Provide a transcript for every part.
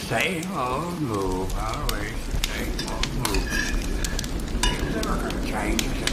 same old move, always the same old move. It's never gonna change, is it?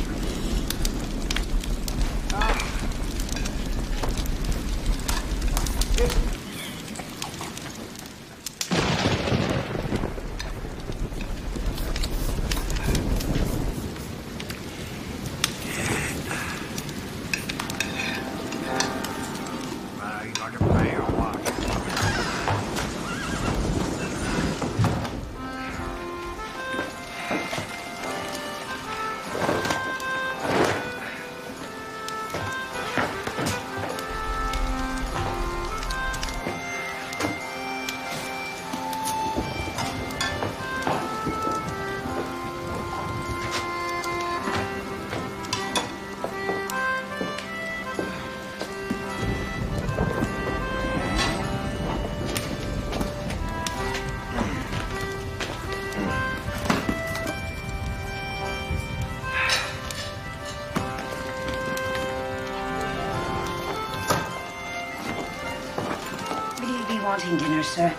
Wanting dinner, sir.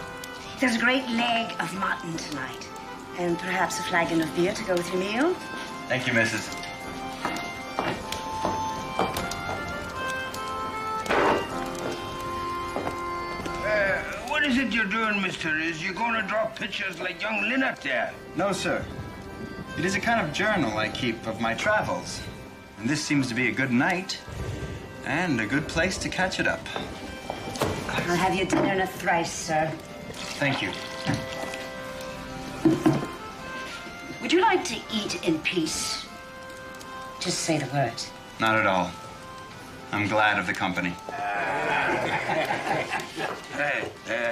There's a great leg of mutton tonight, and perhaps a flagon of beer to go with your meal. Thank you, Mrs. What is it you're doing, mister? Is you going to draw pictures like young Lynn up there? No, sir. It is a kind of journal I keep of my travels. And this seems to be a good night and a good place to catch it up. I'll have your dinner in a thrice, sir. Thank you. Would you like to eat in peace? Just say the word. Not at all. I'm glad of the company.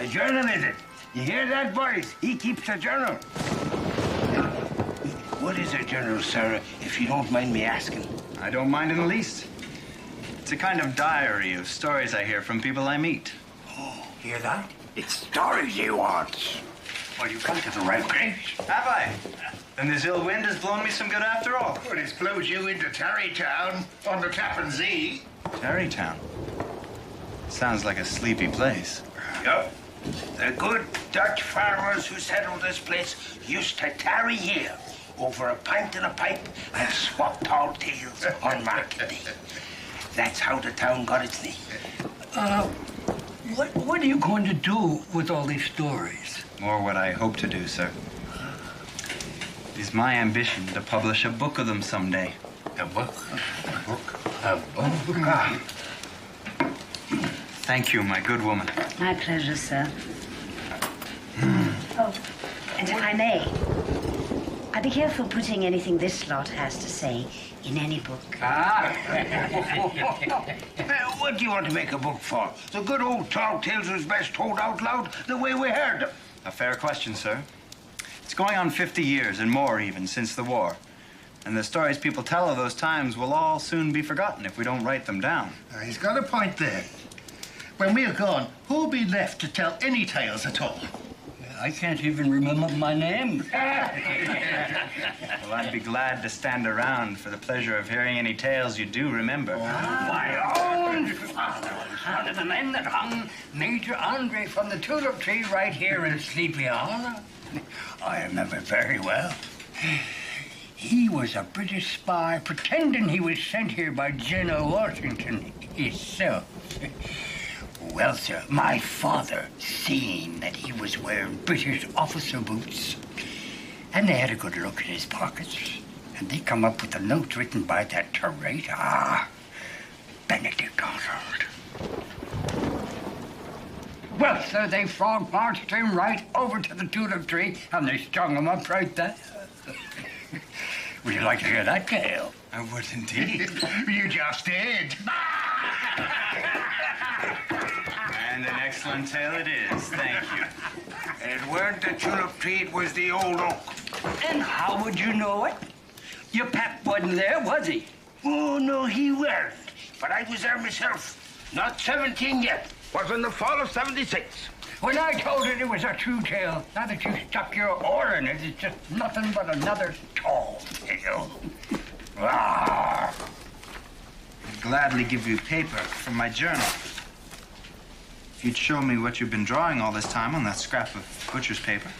Journal is it? You hear that, boys? He keeps a journal. What is a journal, sir, if you don't mind me asking? I don't mind in the least. It's a kind of diary of stories I hear from people I meet. Oh, hear that? It's stories he wants. Well, you've come to the right place. Have I? Then this ill wind has blown me some good after all. Well, it's blows you into Tarrytown on the Tappan Zee. Tarrytown? Sounds like a sleepy place. Yup. The good Dutch farmers who settled this place used to tarry here over a pint and a pipe and swap tall tales on market day. That's how the town got its name. What are you going to do with all these stories? More what I hope to do, sir. It is my ambition to publish a book of them someday. A book? A book? A book? Thank you, my good woman. My pleasure, sir. Oh, and if I may, I'd be careful putting anything this lot has to say in any book. What do you want to make a book for? The good old tall tales was best told out loud the way we heard them. A fair question, sir. It's going on 50 years and more even since the war. And the stories people tell of those times will all soon be forgotten if we don't write them down. He's got a point there. When we're gone, who'll be left to tell any tales at all? I can't even remember my name. Well, I'd be glad to stand around for the pleasure of hearing any tales you do remember. My own father was one of the men that hung Major Andre from the tulip tree right here in Sleepy Hollow. I remember very well. He was a British spy pretending he was sent here by General Washington himself. Well, sir, my father seen that he was wearing British officer boots, and they had a good look at his pockets, and they come up with a note written by that traitor, Benedict Arnold. Well, sir, they frog marched him right over to the tulip tree, and they strung him up right there. Would you like to hear that tale? I would indeed. You just did. And an excellent tale it is, thank you. It weren't the tulip tree, it was the old oak. And how would you know it? Your pap wasn't there, was he? Oh, no, he weren't. But I was there myself. Not 17 yet. Was in the fall of 76. When I told it was a true tale, now that you stuck your oar in it, it's just nothing but another tall tale. I'd gladly give you paper from my journal. If you'd show me what you've been drawing all this time on that scrap of butcher's paper.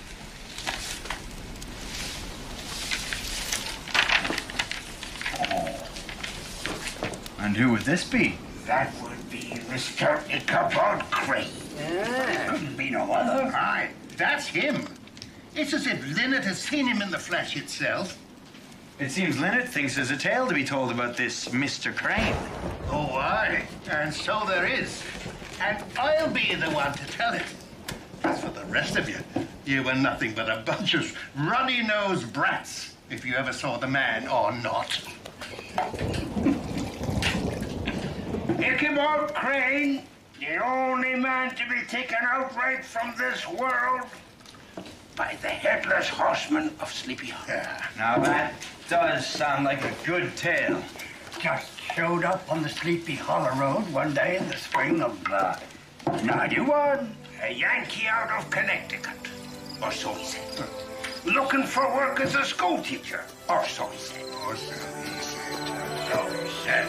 And who would this be? That would be Mr. Ichabod Crane. Couldn't be no other. Aye, that's him. It's as if Lynette has seen him in the flesh itself. It seems Lynette thinks there's a tale to be told about this Mr. Crane. Oh, aye, and so there is. And I'll be the one to tell it. As for the rest of you, you were nothing but a bunch of runny-nosed brats, if you ever saw the man or not. Ichabod Crane, the only man to be taken outright from this world by the Headless Horseman of Sleepy Hollow. Now that does sound like a good tale. Just showed up on the Sleepy Hollow Road one day in the spring of 91. A Yankee out of Connecticut, or so he said. Looking for work as a school teacher, or so he said. Or so he said. So he said.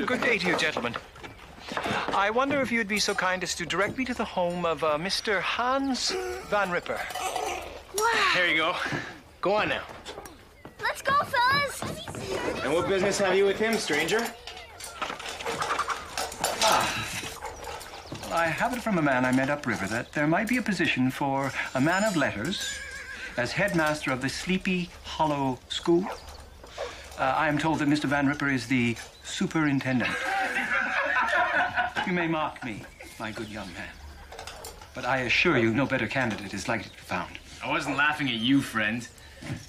Good day to you, gentlemen. I wonder if you'd be so kind as to direct me to the home of Mr. Hans Van Ripper. Wow. Here you go. Go on now. Let's go, fellas. And what business have you with him, stranger? I have it from a man I met upriver that there might be a position for a man of letters as headmaster of the Sleepy Hollow School. I am told that Mr. Van Ripper is the superintendent. You may mock me, my good young man, but I assure you no better candidate is likely to be found. I wasn't laughing at you, friend.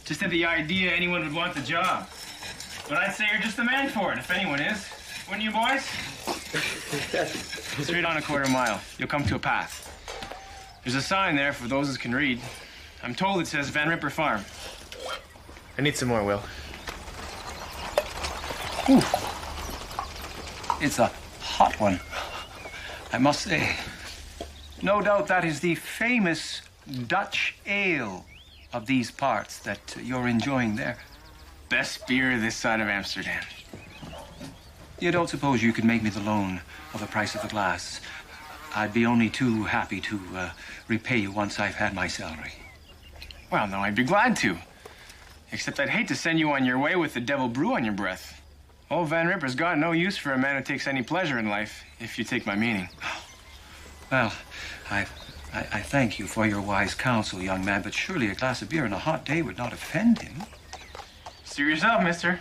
Just at the idea anyone would want the job. But I'd say you're just the man for it, if anyone is. Wouldn't you, boys? Straight on a quarter mile. You'll come to a path. There's a sign there for those who can read. I'm told it says Van Ripper Farm. I need some more, Will. Ooh. It's a hot one, I must say. No doubt that is the famous Dutch ale of these parts that you're enjoying there. Best beer this side of Amsterdam. You don't suppose you could make me the loan of the price of a glass? I'd be only too happy to repay you once I've had my salary. Well, no, I'd be glad to. Except I'd hate to send you on your way with the devil brew on your breath. Old Van Ripper's got no use for a man who takes any pleasure in life, if you take my meaning. Well, I thank you for your wise counsel, young man, but surely a glass of beer on a hot day would not offend him. Suit yourself, mister.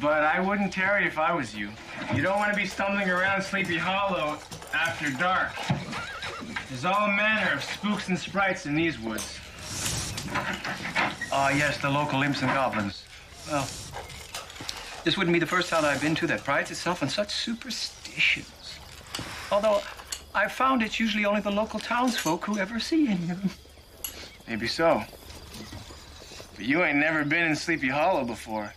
But I wouldn't tarry if I was you. You don't want to be stumbling around Sleepy Hollow after dark. There's all manner of spooks and sprites in these woods. Ah, yes, the local imps and goblins. Well, this wouldn't be the first town I've been to that prides itself on such superstitions. Although I've found it's usually only the local townsfolk who ever see any of them. Maybe so. But you ain't never been in Sleepy Hollow before.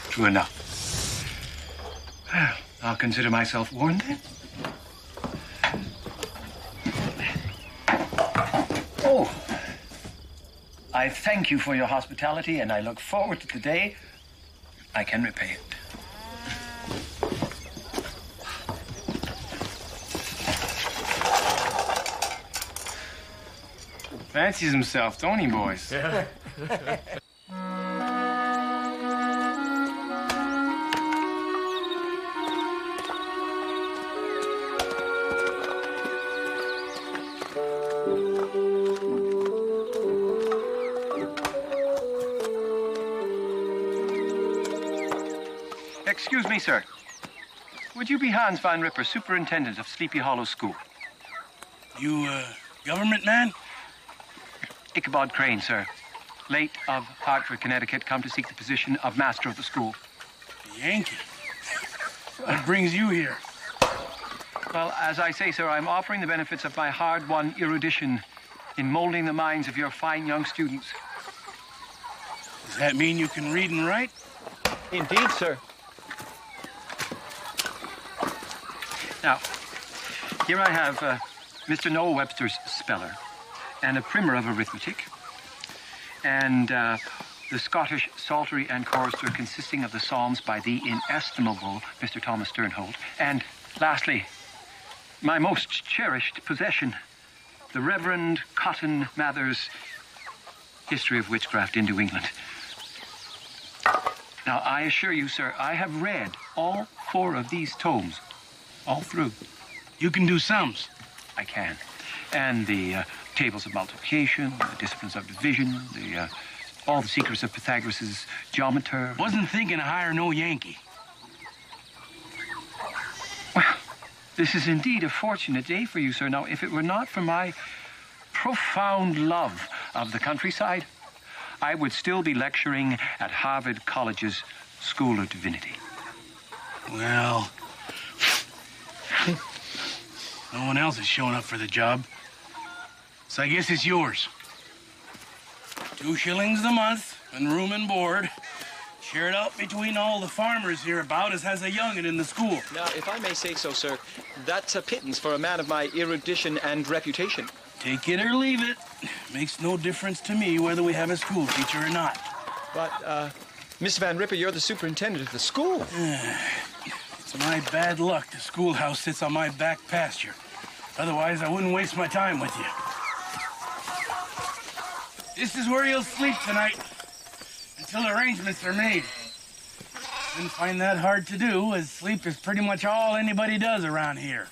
True enough. Well, I'll consider myself warned then. Oh, I thank you for your hospitality, and I look forward to the day I can repay it. Fancies himself, don't he, boys? Yeah. Excuse me, sir. Would you be Hans Van Ripper, superintendent of Sleepy Hollow School? You, government man? Ichabod Crane, sir. Late of Hartford, Connecticut, come to seek the position of master of the school. Yankee? What brings you here? Well, as I say, sir, I'm offering the benefits of my hard-won erudition in molding the minds of your fine young students. Does that mean you can read and write? Indeed, sir. Now, here I have Mr. Noel Webster's speller, and a primer of arithmetic, and the Scottish Psaltery and Chorister consisting of the Psalms by the inestimable Mr. Thomas Sternhold, and lastly, my most cherished possession, the Reverend Cotton Mather's History of Witchcraft in New England. Now, I assure you, sir, I have read all 4 of these tomes, all through. You can do sums. I can. And the tables of multiplication, the disciplines of division, all the secrets of Pythagoras' geometer. Wasn't thinking of hire no Yankee. Well, this is indeed a fortunate day for you, sir. Now, if it were not for my profound love of the countryside, I would still be lecturing at Harvard College's School of Divinity. Well, no one else is showing up for the job, so I guess it's yours. 2 shillings a month and room and board. Shared out between all the farmers hereabout as has a young'un in the school. Now, if I may say so, sir, that's a pittance for a man of my erudition and reputation. Take it or leave it. Makes no difference to me whether we have a school teacher or not. But, Miss Van Ripper, you're the superintendent of the school. It's my bad luck the schoolhouse sits on my back pasture. Otherwise, I wouldn't waste my time with you. This is where you'll sleep tonight, until arrangements are made. Didn't find that hard to do, as sleep is pretty much all anybody does around here.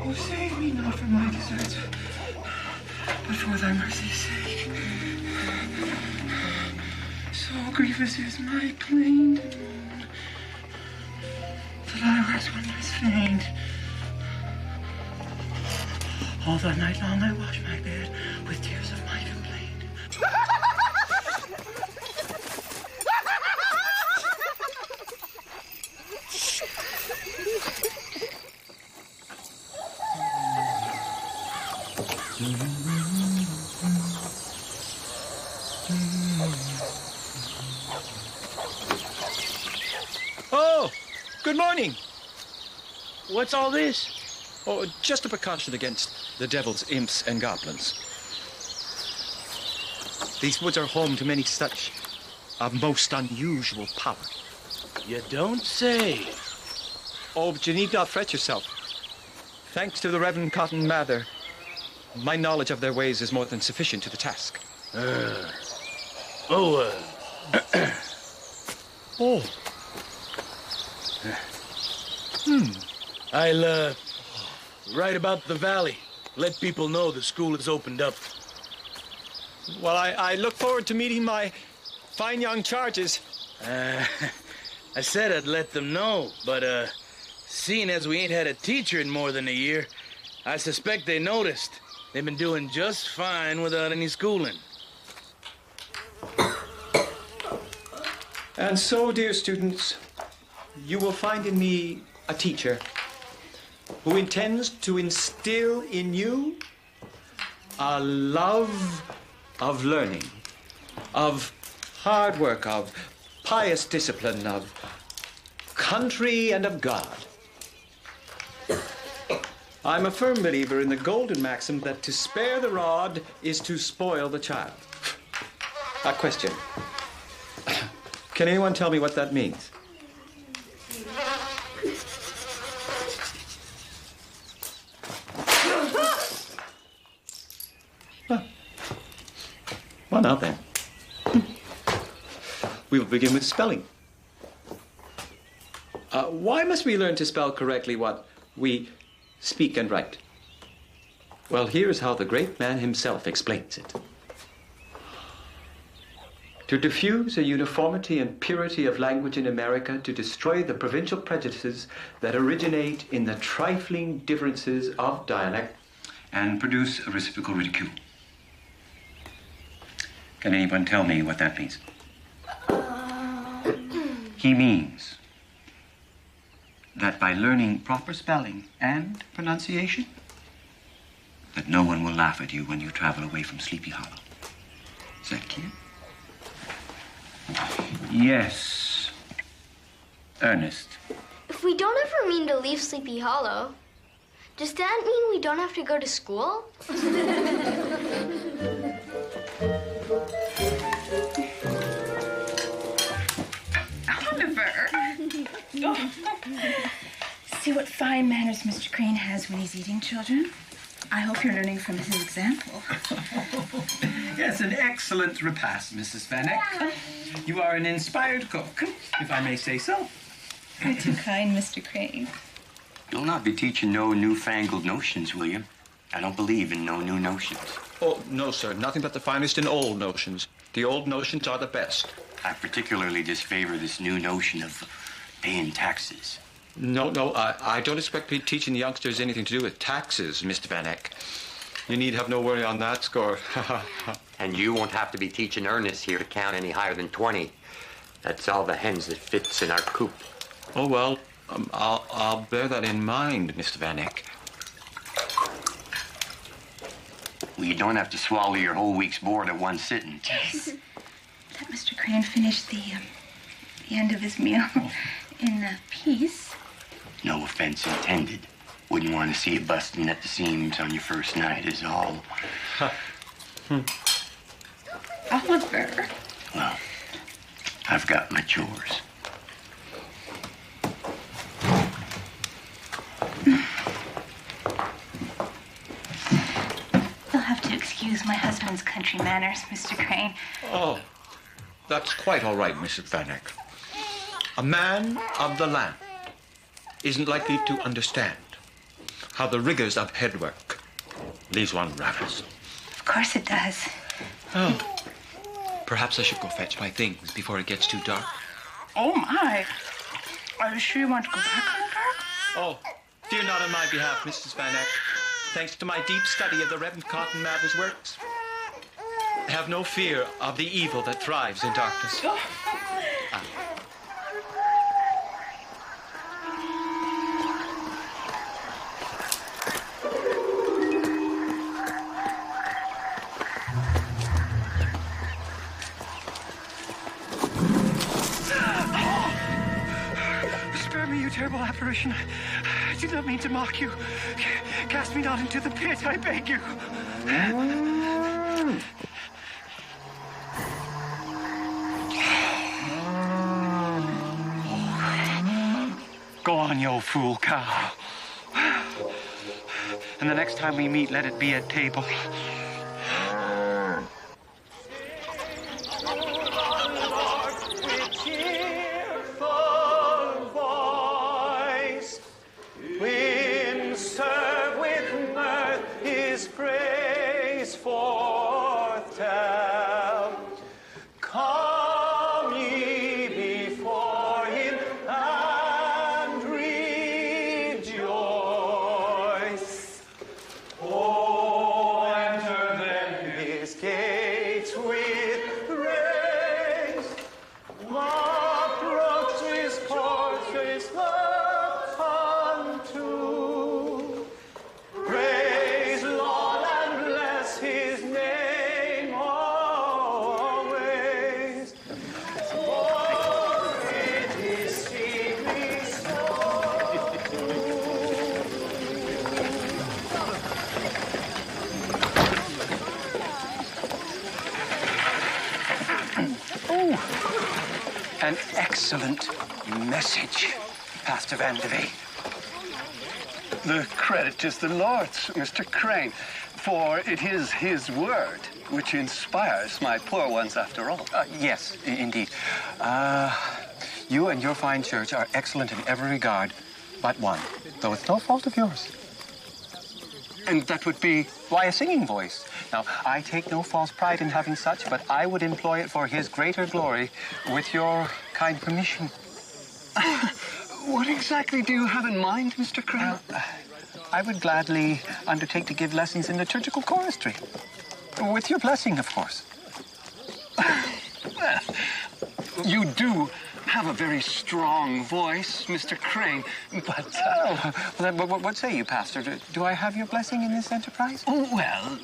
Oh, save me not from my deserts, but for thy mercy's sake. So grievous is my plaint and moan, that I rise wondrous faint. All the night long I wash my bed with tears of my complaint. Oh, good morning. What's all this? Oh, just a precaution against the devil's imps and goblins. These woods are home to many such of most unusual power. You don't say. Oh, but you need not fret yourself. Thanks to the Reverend Cotton Mather, my knowledge of their ways is more than sufficient to the task. Oh. I'll write about the valley. Let people know the school is opened up. Well, I look forward to meeting my fine young charges. I said I'd let them know, but seeing as we ain't had a teacher in more than a year, I suspect they noticed. They've been doing just fine without any schooling. And so, dear students, you will find in me a teacher who intends to instill in you a love of learning, of hard work, of pious discipline, of country, and of God. I'm a firm believer in the golden maxim that to spare the rod is to spoil the child. A question. Can anyone tell me what that means? Well, now then. We will begin with spelling. Why must we learn to spell correctly what we speak and write? Well, here's how the great man himself explains it. To diffuse a uniformity and purity of language in America, to destroy the provincial prejudices that originate in the trifling differences of dialect, and produce a reciprocal ridicule. Can anyone tell me what that means? He means that by learning proper spelling and pronunciation, that no one will laugh at you when you travel away from Sleepy Hollow. Is that clear? Yes. Ernest. If we don't ever mean to leave Sleepy Hollow, does that mean we don't have to go to school? Oliver! See what fine manners Mr. Crane has when he's eating, children. I hope you're learning from his example. Yes, an excellent repast, Mrs. Van Eck. You are an inspired cook, if I may say so. You're too kind, Mr. Crane. You'll not be teaching no newfangled notions, will you? I don't believe in no new notions. Oh, no, sir. Nothing but the finest in old notions. The old notions are the best. I particularly disfavor this new notion of paying taxes. No, I don't expect teaching the youngsters anything to do with taxes, Mr. Van Eck. You need have no worry on that score. And you won't have to be teaching Ernest here to count any higher than 20. That's all the hens that fits in our coop. Oh, well, I'll bear that in mind, Mr. Van Eck. Well, you don't have to swallow your whole week's board at one sitting. Yes. Let Mr. Crane finish the end of his meal in peace. No offense intended. Wouldn't want to see you busting at the seams on your first night is all. Oliver. Well, I've got my chores. You'll have to excuse my husband's country manners, Mr. Crane. Oh, that's quite all right, Mrs. Van Eck. A man of the land isn't likely to understand how the rigors of headwork leaves one ravenous. Of course it does. Oh, perhaps I should go fetch my things before it gets too dark. Oh, my. Are you sure you want to go back on dark? Oh, fear not on my behalf, Mrs. Van Eck. thanks to my deep study of the Reverend Cotton Mather's works. Have no fear of the evil that thrives in darkness. Spare me, you terrible apparition. I did not mean to mock you. Cast me not into the pit, I beg you. Go on, you old fool cow. And the next time we meet, let it be at table. An excellent message, Pastor Van de Veen. The credit is the Lord's, Mr. Crane, for it is his word which inspires my poor ones after all. Yes, indeed. You and your fine church are excellent in every regard, but one, though it's no fault of yours. And that would be? Why, a singing voice. Now, I take no false pride in having such, but I would employ it for his greater glory with your kind permission. What exactly do you have in mind, Mr. Crane? I would gladly undertake to give lessons in liturgical choristry. With your blessing, of course. Well, you do have a very strong voice, Mr. Crane, but... what say you, Pastor? Do I have your blessing in this enterprise? Oh, well...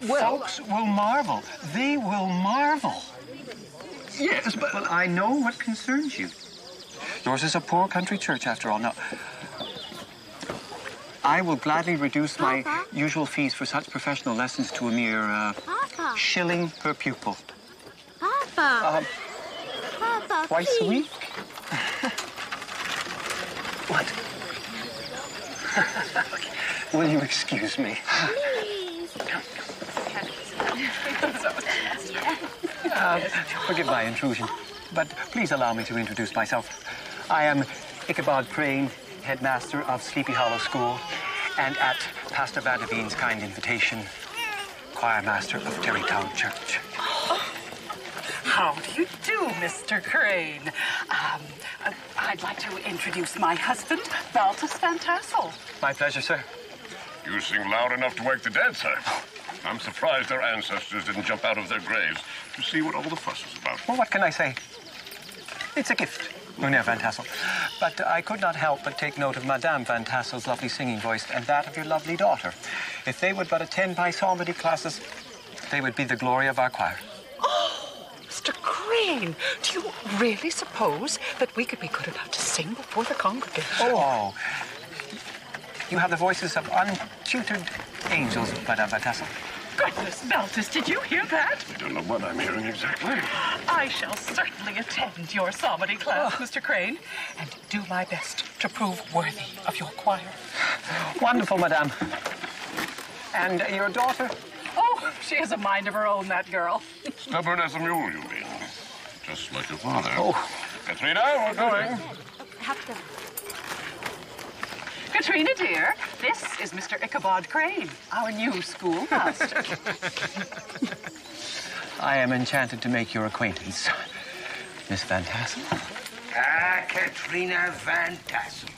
Folks will marvel. They will marvel. Yes, but... Well, I know what concerns you. Yours is a poor country church, after all. Now, I will gladly reduce my usual fees for such professional lessons to a mere shilling per pupil. Papa! Papa, twice please. A week? What? Will you excuse me? Please. Forgive my intrusion, but please allow me to introduce myself. I am Ichabod Crane, headmaster of Sleepy Hollow School, and at Pastor Van de Veen's kind invitation, choir master of Terrytown Church. How do you do, Mr. Crane? I'd like to introduce my husband, Baltus Van Tassel. My pleasure, sir. You sing loud enough to wake the dead, sir. I'm surprised their ancestors didn't jump out of their graves to see what all the fuss is about. Well, what can I say? It's a gift, Mynheer Van Tassel. But I could not help but take note of Madame Van Tassel's lovely singing voice and that of your lovely daughter. If they would but attend my psalmody classes, they would be the glory of our choir. Oh, Mr. Crane, do you really suppose that we could be good enough to sing before the congregation? Oh, you have the voices of untutored angels, Madame Van Tassel. Goodness, Baltus, did you hear that? I don't know what I'm hearing exactly. I shall certainly attend your psalmody class, Mr. Crane, and do my best to prove worthy of your choir. Wonderful, Madame. And your daughter? Oh, she has a mind of her own, that girl. Stubborn as a mule, you mean? Just like your father. Oh. Katrina, we're going. Katrina, dear, this is Mr. Ichabod Crane, our new schoolmaster. I am enchanted to make your acquaintance, Miss Van Tassel. Katrina Van Tassel.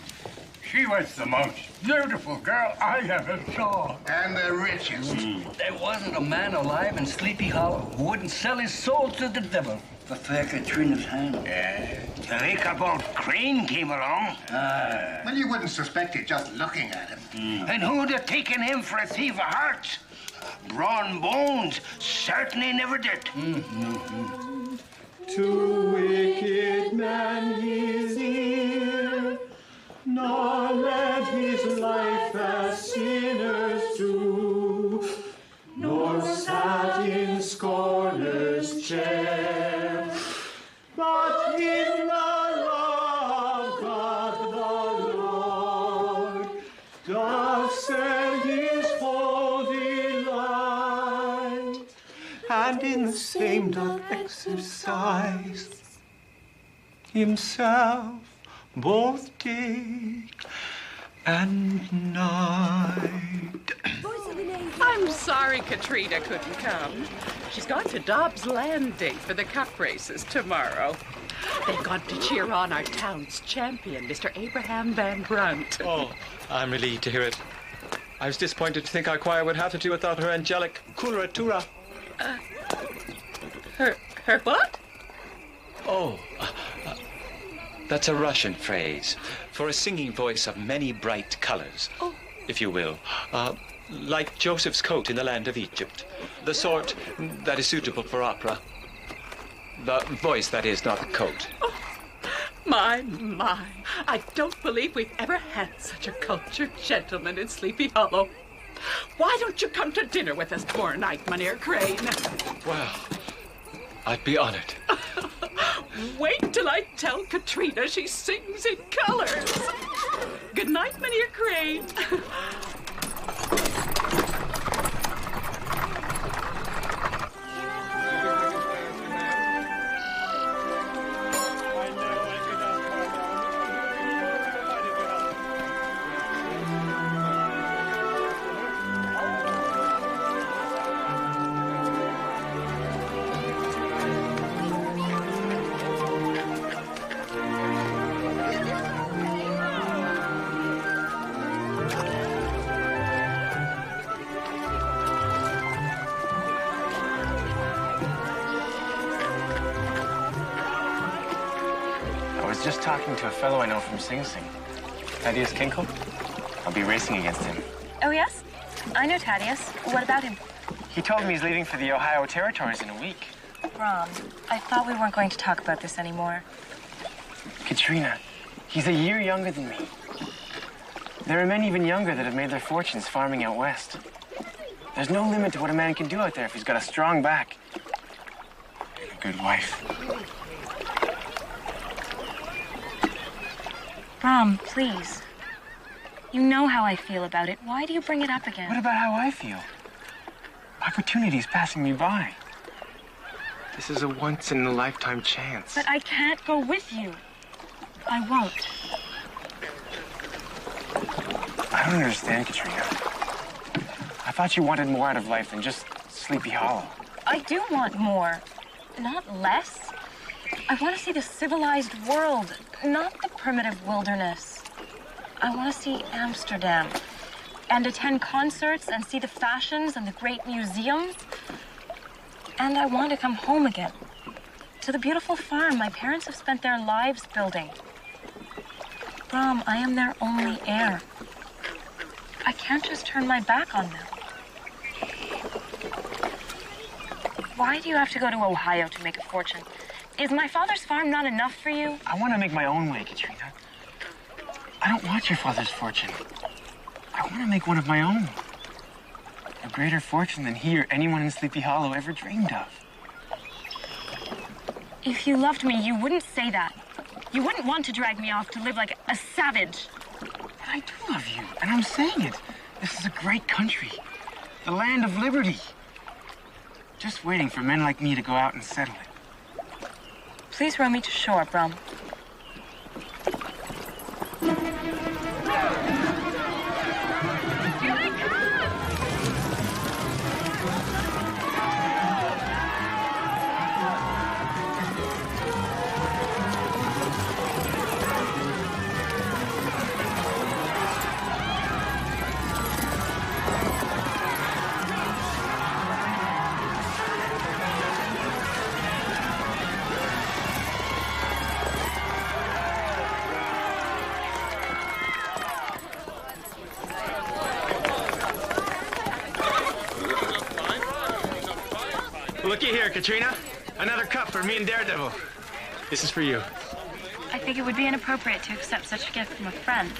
She was the most beautiful girl I ever saw. And the richest. There wasn't a man alive in Sleepy Hollow who wouldn't sell his soul to the devil for fair Katrina's hand. The Ichabod Crane came along. Well, you wouldn't suspect it just looking at him. And who'd have taken him for a thief of hearts? Brom Bones certainly never did. To wicked man his ear, nor let his life as sinners do, nor sat in scorner's chair, but in the love God the Lord doth send his full delight, and in the same doth exercise himself both day and night. I'm sorry Katrina couldn't come. She's gone to Dobbs Landing for the cup races tomorrow. They've gone to cheer on our town's champion, Mr. Abraham Van Brunt. Oh, I'm relieved to hear it. I was disappointed to think our choir would have to do without her angelic coloratura. Her what? Oh, that's a Russian phrase for a singing voice of many bright colors, if you will. Like Joseph's coat in the land of Egypt. The sort that is suitable for opera. The voice, that is, not the coat. My. I don't believe we've ever had such a cultured gentleman in Sleepy Hollow. Why don't you come to dinner with us tomorrow night, Mynheer Crane? Well, I'd be honored. Wait till I tell Katrina she sings in colors. Good night, Mynheer Crane. Just talking to a fellow I know from Sing Sing. Thaddeus Kinkle. I'll be racing against him. Oh, yes? I know Thaddeus. What about him? He told me he's leaving for the Ohio Territories in a week. Brom, I thought we weren't going to talk about this anymore. Katrina, he's a year younger than me. There are men even younger that have made their fortunes farming out west. There's no limit to what a man can do out there if he's got a strong back and a good wife. Brom, please. You know how I feel about it. Why do you bring it up again? What about how I feel? Opportunity's passing me by. This is a once-in-a-lifetime chance. But I can't go with you. I won't. I don't understand, Katrina. I thought you wanted more out of life than just Sleepy Hollow. I do want more, not less. I want to see the civilized world, not the primitive wilderness. I want to see Amsterdam and attend concerts and see the fashions and the great museums. And I want to come home again to the beautiful farm my parents have spent their lives building. Brom, I am their only heir. I can't just turn my back on them. Why do you have to go to Ohio to make a fortune? Is my father's farm not enough for you? I want to make my own way, Katrina. I don't want your father's fortune. I want to make one of my own. A greater fortune than he or anyone in Sleepy Hollow ever dreamed of. If you loved me, you wouldn't say that. You wouldn't want to drag me off to live like a savage. But I do love you, and I'm saying it. This is a great country. The land of liberty. Just waiting for men like me to go out and settle it. Please row me to shore, Brom. Looky here, Katrina. Another cup for me and Daredevil. This is for you. I think it would be inappropriate to accept such a gift from a friend.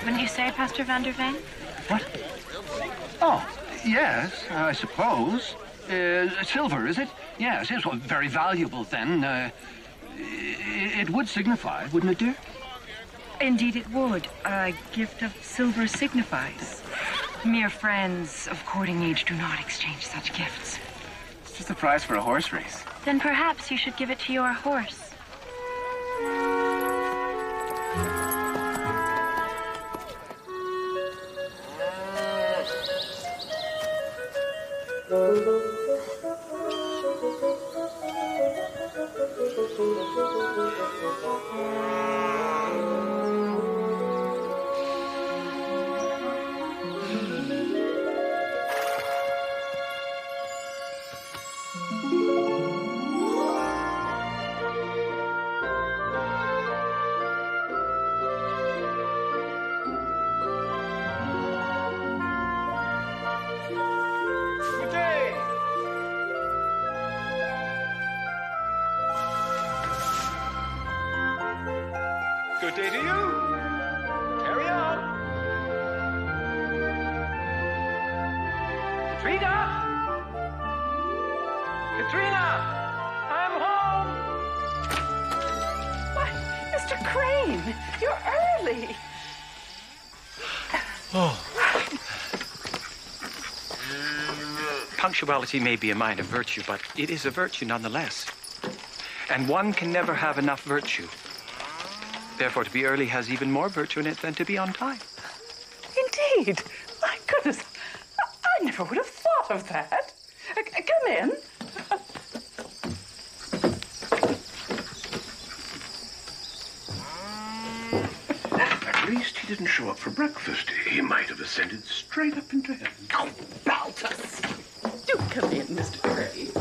Wouldn't you say, Pastor Van der Veen? What? Oh, yes, I suppose. Silver, is it? Yes, it's well, very valuable then. It would signify, wouldn't it, dear? Indeed it would. A gift of silver signifies. Mere friends of courting age do not exchange such gifts. It's just a prize for a horse race. Then perhaps you should give it to your horse. Good day to you. Carry on. Katrina! Katrina! I'm home! Why, Mr. Crane, you're early. Oh. Punctuality may be a minor virtue, but it is a virtue nonetheless. And one can never have enough virtue. Therefore, to be early has even more virtue in it than to be on time. Indeed. My goodness, I never would have thought of that. Come in. At least he didn't show up for breakfast. He might have ascended straight up into heaven. Oh, Baltus. Do come in, Mr. Crane.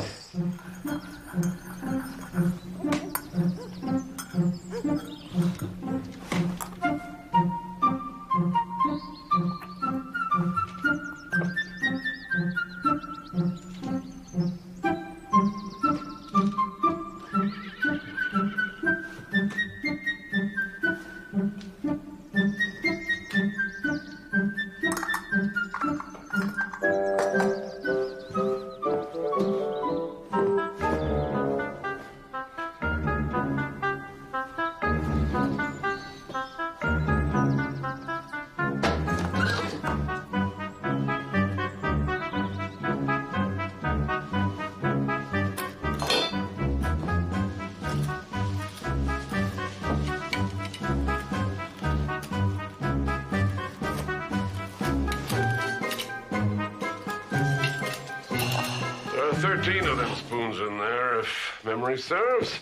There are 13 of them spoons in there, if memory serves.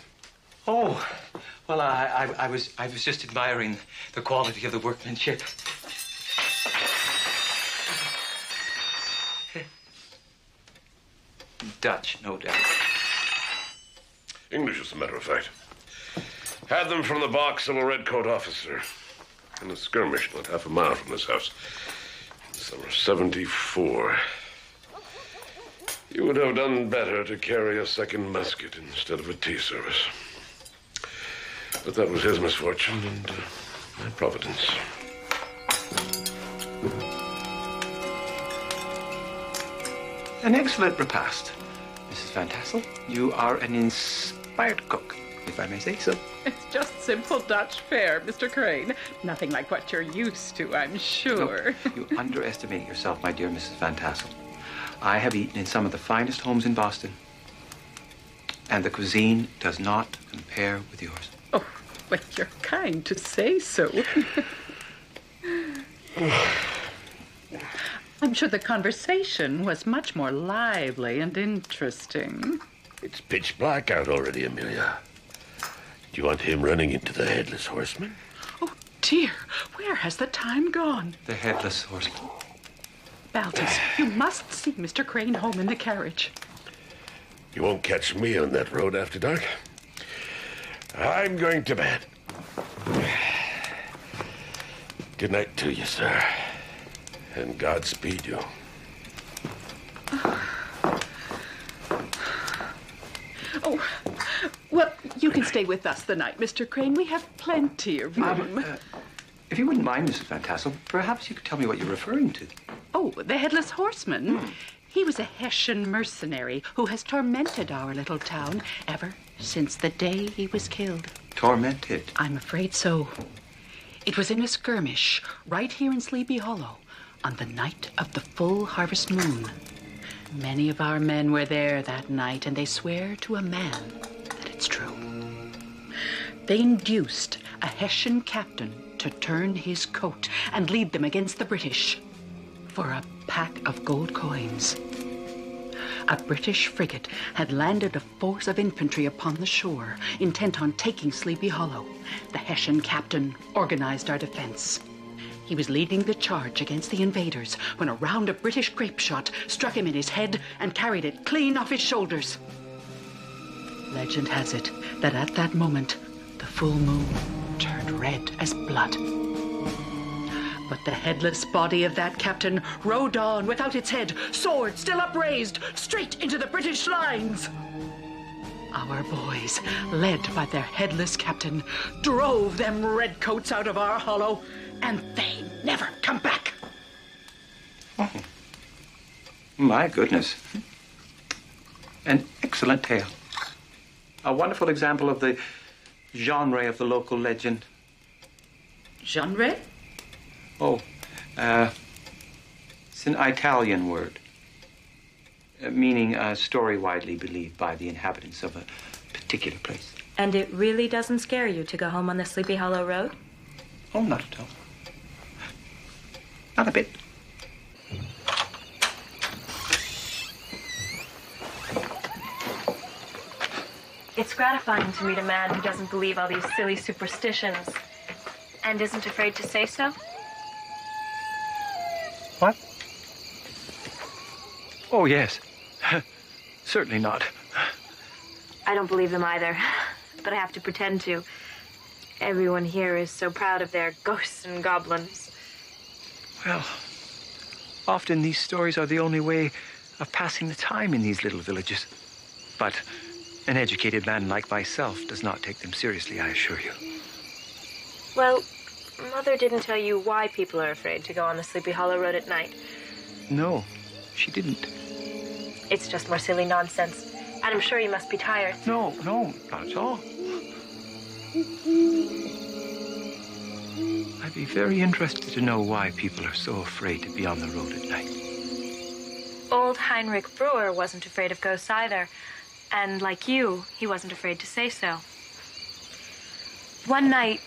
Oh, well, I was just admiring the quality of the workmanship. Dutch, no doubt. English, as a matter of fact. Had them from the box of a redcoat officer in a skirmish not half a mile from this house in summer '74. You would have done better to carry a second musket instead of a tea service. But that was his misfortune and my providence. An excellent repast, Mrs. Van Tassel. You are an inspired cook, if I may say so. It's just simple Dutch fare, Mr. Crane. Nothing like what you're used to, I'm sure. No, you underestimate yourself, my dear Mrs. Van Tassel. I have eaten in some of the finest homes in Boston, and the cuisine does not compare with yours. Oh, well, you're kind to say so. I'm sure the conversation was much more lively and interesting. It's pitch black out already, Amelia. Do you want him running into the Headless Horseman? Oh, dear. Where has the time gone? The Headless Horseman. Baltus, you must see Mr. Crane home in the carriage. You won't catch me on that road after dark. I'm going to bed. Good night to you, sir. And Godspeed you. stay with us the night, Mr. Crane. We have plenty of room. If you wouldn't mind, Mrs. Van Tassel, perhaps you could tell me what you're referring to. Oh, the Headless Horseman. He was a Hessian mercenary who has tormented our little town ever since the day he was killed. Tormented? I'm afraid so. It was in a skirmish right here in Sleepy Hollow on the night of the full harvest moon. Many of our men were there that night, and they swear to a man that it's true. They induced a Hessian captain to turn his coat and lead them against the British for a pack of gold coins. A British frigate had landed a force of infantry upon the shore, intent on taking Sleepy Hollow. The Hessian captain organized our defense. He was leading the charge against the invaders when a round of British grape shot struck him in his head and carried it clean off his shoulders. Legend has it that at that moment, the full moon turned red as blood. But the headless body of that captain rode on without its head, sword still upraised, straight into the British lines. Our boys, led by their headless captain, drove them redcoats out of our hollow, and they never come back. Oh. My goodness. An excellent tale. A wonderful example of the genre of the local legend. Genre? Oh, it's an Italian word, meaning a story widely believed by the inhabitants of a particular place. And it really doesn't scare you to go home on the Sleepy Hollow Road? Oh, not at all. Not a bit. It's gratifying to meet a man who doesn't believe all these silly superstitions and isn't afraid to say so. What? Oh, yes. Certainly not. I don't believe them either, but I have to pretend to. Everyone here is so proud of their ghosts and goblins. Well, often these stories are the only way of passing the time in these little villages. But an educated man like myself does not take them seriously, I assure you. Well, Mother didn't tell you why people are afraid to go on the Sleepy Hollow Road at night. No, she didn't. It's just more silly nonsense. And I'm sure you must be tired. No, not at all. I'd be very interested to know why people are so afraid to be on the road at night. Old Heinrich Brewer wasn't afraid of ghosts either. And like you, he wasn't afraid to say so. One night,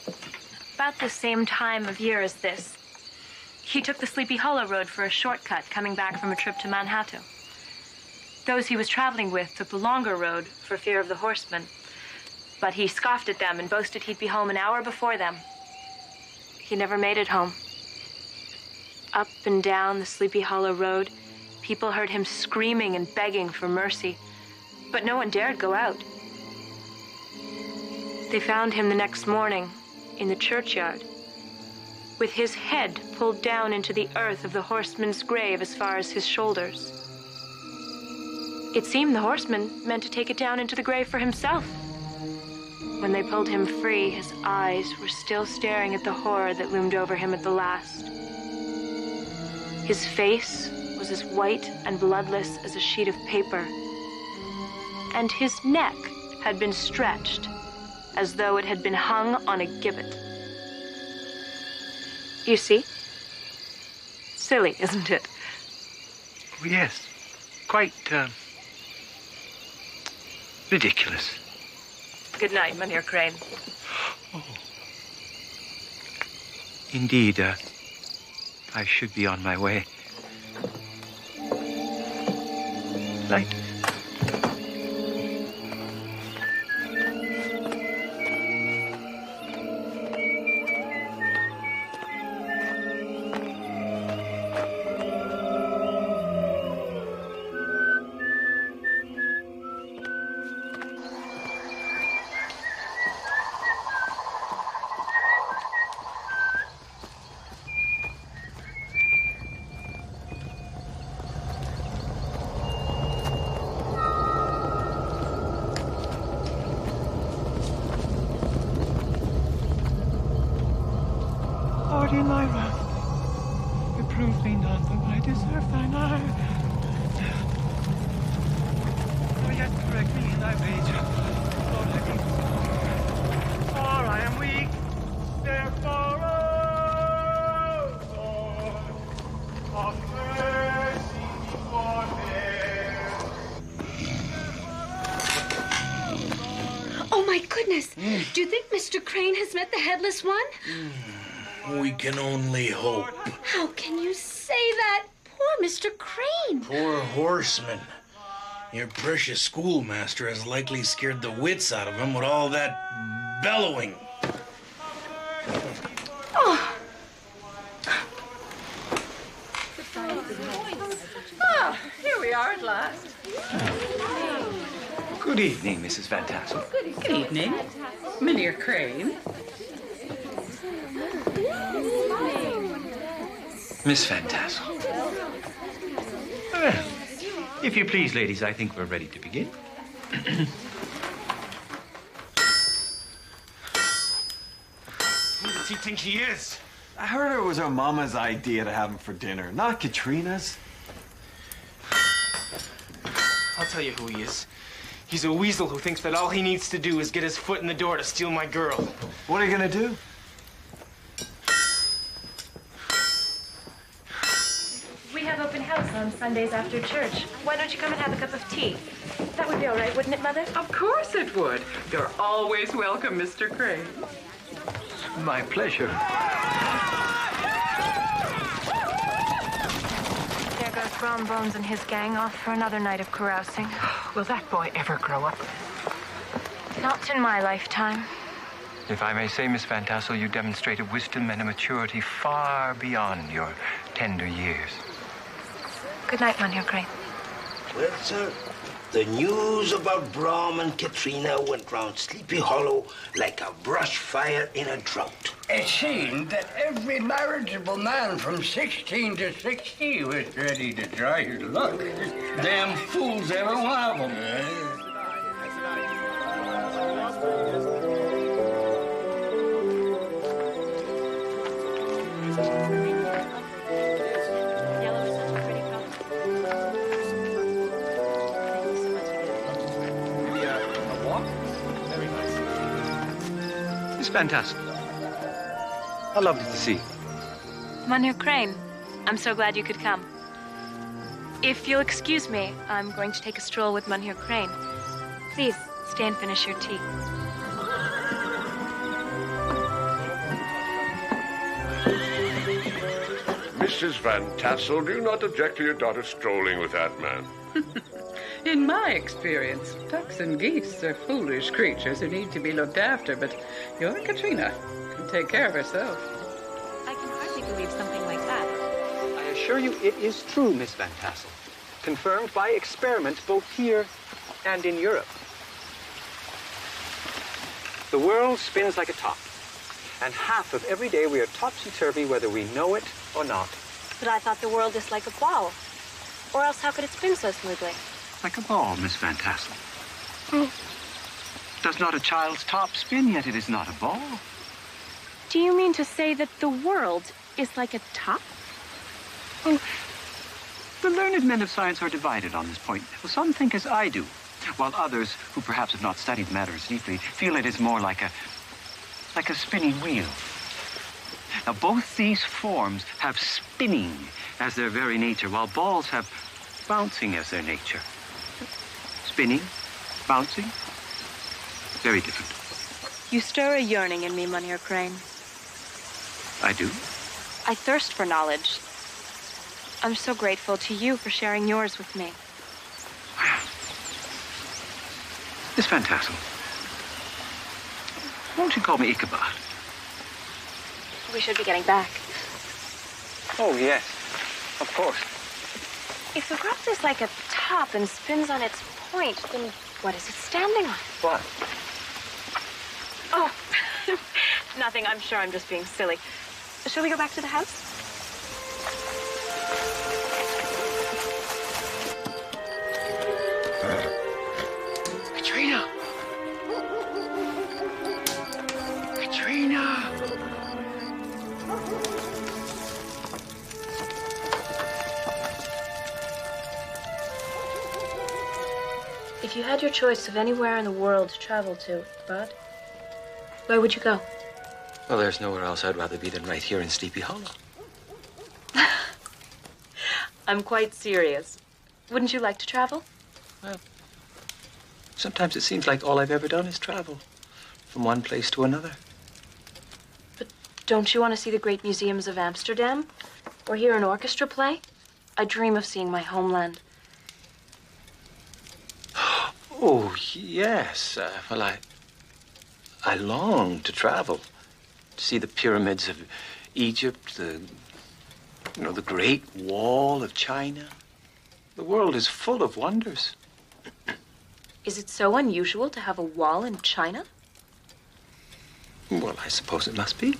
about the same time of year as this, he took the Sleepy Hollow Road for a shortcut coming back from a trip to Manhattan. Those he was traveling with took the longer road for fear of the horsemen. But he scoffed at them and boasted he'd be home an hour before them. He never made it home. Up and down the Sleepy Hollow Road, people heard him screaming and begging for mercy, but no one dared go out. They found him the next morning in the churchyard, with his head pulled down into the earth of the horseman's grave as far as his shoulders. It seemed the horseman meant to take it down into the grave for himself. When they pulled him free, his eyes were still staring at the horror that loomed over him at the last. His face was as white and bloodless as a sheet of paper, and his neck had been stretched as though it had been hung on a gibbet. You see? Silly, isn't it? Oh, yes. Quite, ridiculous. Good night, Mynheer Crane. Oh. Indeed, I should be on my way. Night. prove me not whom I deserve thine ire. Nor yet correct me in thy ways. Lord, let me. For I am weak, therefore, oh Lord, of mercy forbear. Oh, my goodness. Do you think Mr. Crane has met the Headless One? We can only hope. How can you say that? Poor Mr. Crane. Poor horseman. Your precious schoolmaster has likely scared the wits out of him with all that bellowing. Oh. Ah, here we are at last. Good evening, Mrs. Van Tassel. Good evening, Mynheer Crane. Miss Van Tassel. Well, if you please, ladies, I think we're ready to begin. Who does he think he is? I heard it was our mama's idea to have him for dinner, not Katrina's. I'll tell you who he is. He's a weasel who thinks that all he needs to do is get his foot in the door to steal my girl. What are you gonna do? We have open house on Sundays after church. Why don't you come and have a cup of tea? That would be all right, wouldn't it, Mother? Of course it would. You're always welcome, Mr. Crane. My pleasure. There goes Brom Bones and his gang off for another night of carousing. Will that boy ever grow up? Not in my lifetime. If I may say, Miss Van Tassel, you demonstrated wisdom and a maturity far beyond your tender years. Good night, Mynheer Crane. Well, sir, the news about Brom and Katrina went round Sleepy Hollow like a brush fire in a drought. It seemed that every marriageable man from 16 to 60 was ready to try his luck. Damn fools, every one of them. Miss Van Tassel. How lovely to see you. Mynheer Crane, I'm so glad you could come. If you'll excuse me, I'm going to take a stroll with Mynheer Crane. Please, stay and finish your tea. Mrs. Van Tassel, do you not object to your daughter strolling with that man? In my experience, ducks and geese are foolish creatures who need to be looked after, but your Katrina can take care of herself. I can hardly believe something like that. I assure you it is true, Miss Van Tassel. Confirmed by experiment both here and in Europe. The world spins like a top, and half of every day we are topsy-turvy whether we know it or not. But I thought the world is like a ball. Or else how could it spin so smoothly? Like a ball, Miss Van Tassel. Does not a child's top spin, yet it is not a ball. Do you mean to say that the world is like a top? Well, the learned men of science are divided on this point. Well, some think as I do, while others, who perhaps have not studied the matter as deeply, feel it is more like a spinning wheel. Now, both these forms have spinning as their very nature, while balls have bouncing as their nature. Spinning, bouncing, very different. You stir a yearning in me, Mynheer Crane. I do. I thirst for knowledge. I'm so grateful to you for sharing yours with me. Miss Van Tassel, won't you call me Ichabod? We should be getting back. Oh, yes, of course. If the growth is like a top and spins on its point, then what is it standing on? What? Oh, nothing. I'm sure I'm just being silly. Shall we go back to the house? Katrina! Katrina! If you had your choice of anywhere in the world to travel to, Bud, where would you go? Well, there's nowhere else I'd rather be than right here in Sleepy Hollow. I'm quite serious. Wouldn't you like to travel? Well, sometimes it seems like all I've ever done is travel from one place to another. But don't you want to see the great museums of Amsterdam? Or hear an orchestra play? I dream of seeing my homeland. Oh, yes. Well, I long to travel. To see the pyramids of Egypt, the Great Wall of China. The world is full of wonders. Is it so unusual to have a wall in China? Well, I suppose it must be.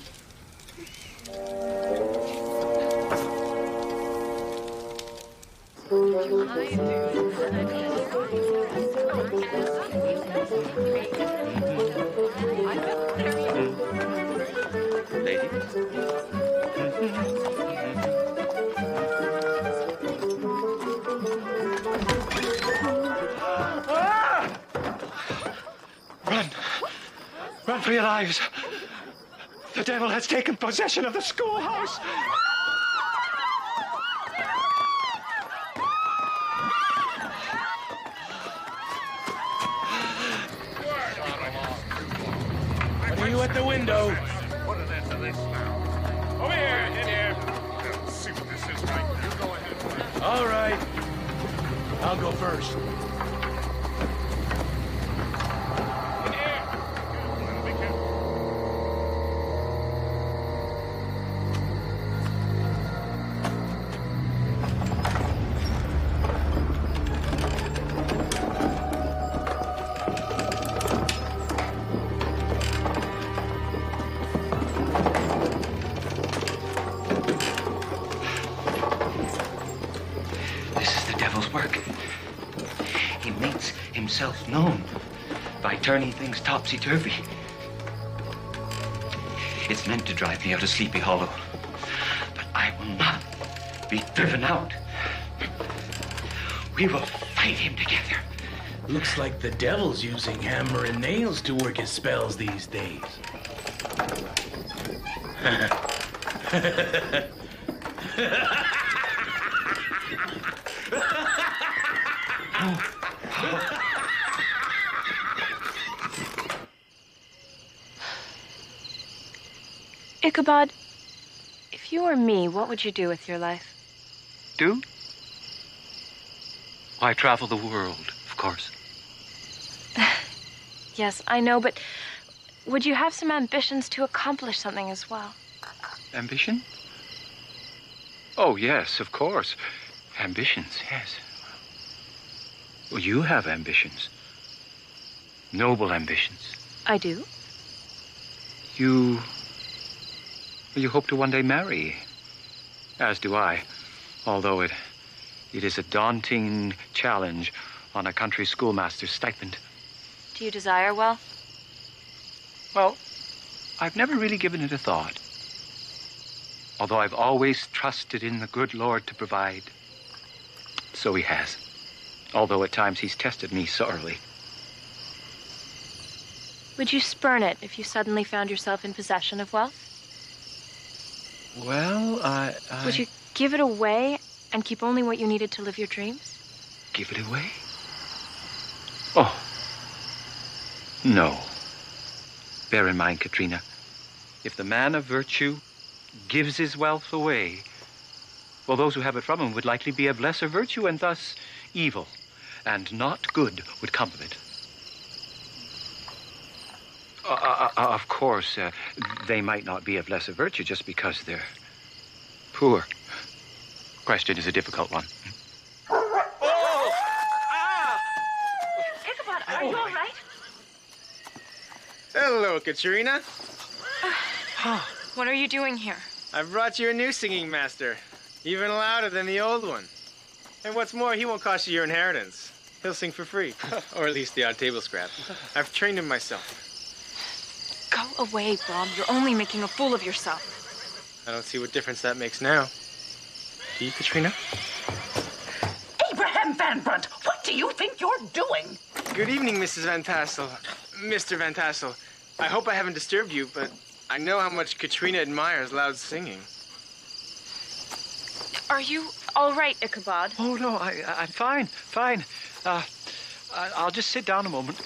Lady? Run! Run for your lives! The devil has taken possession of the schoolhouse! What are you at the window? Put an end to this now. Over here, in here. Let's see what this is right. You go ahead. All right. I'll go first. Himself known by turning things topsy-turvy. It's meant to drive me out of Sleepy Hollow, but I will not be driven out. We will fight him together. Looks like the devil's using hammer and nails to work his spells these days. Ichabod, if you were me, what would you do with your life? Do? Why, travel the world, of course. Yes, I know, but would you have some ambitions to accomplish something as well? Ambition? Oh, yes, of course. Ambitions, yes. Well, you have ambitions. Noble ambitions. I do. You hope to one day marry, as do I, although it is a daunting challenge on a country schoolmaster's stipend. Do you desire well? Well, I've never really given it a thought, although I've always trusted in the good Lord to provide. So he has, although at times he's tested me sorely. Would you spurn it if you suddenly found yourself in possession of wealth? Well, Would you give it away and keep only what you needed to live your dreams? Give it away? Oh, no. Bear in mind, Katrina, if the man of virtue gives his wealth away, well, those who have it from him would likely be of lesser virtue, and thus evil and not good would come of it. Of course, they might not be of lesser virtue just because they're poor. Question is a difficult one. Ichabod, are you all right? Hello, Katrina. What are you doing here? I brought you a new singing master, even louder than the old one. And what's more, he won't cost you your inheritance. He'll sing for free, or at least the odd table scrap. I've trained him myself. Go away, Brom. You're only making a fool of yourself. I don't see what difference that makes now. Do you, Katrina? Abraham Van Brunt, what do you think you're doing? Good evening, Mrs. Van Tassel. Mr. Van Tassel. I hope I haven't disturbed you, but I know how much Katrina admires loud singing. Are you all right, Ichabod? Oh, no, I'm fine. I'll just sit down a moment.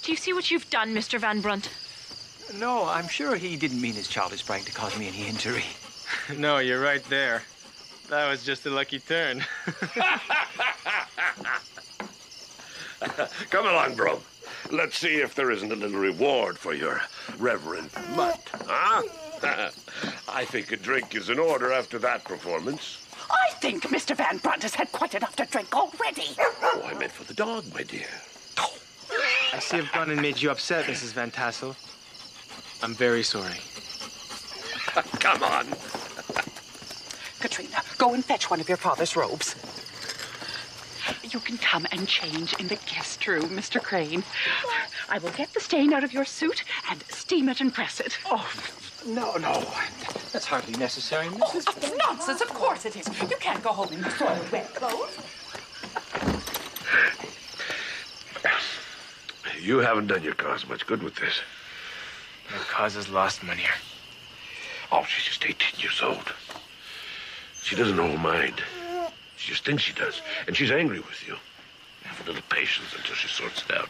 Do you see what you've done, Mr. Van Brunt? No, I'm sure he didn't mean his childish prank to cause me any injury. No, you're right there. That was just a lucky turn. Come along, Brom. Let's see if there isn't a little reward for your reverent mutt, huh? I think a drink is in order after that performance. I think Mr. Van Brunt has had quite enough to drink already. Oh, I meant for the dog, my dear. I see I've gone and made you upset, Mrs. Van Tassel. I'm very sorry. Come on. Katrina, go and fetch one of your father's robes. You can come and change in the guest room, Mr. Crane. I will get the stain out of your suit and steam it and press it. Oh, no. That's hardly necessary, Mrs. Oh, nonsense, of course it is. You can't go home in your soiled wet clothes. You haven't done your cause much good with this. My cause is lost, Mynheer. Oh, she's just 18 years old. She doesn't know her mind. She just thinks she does. And she's angry with you. Have a little patience until she sorts it out.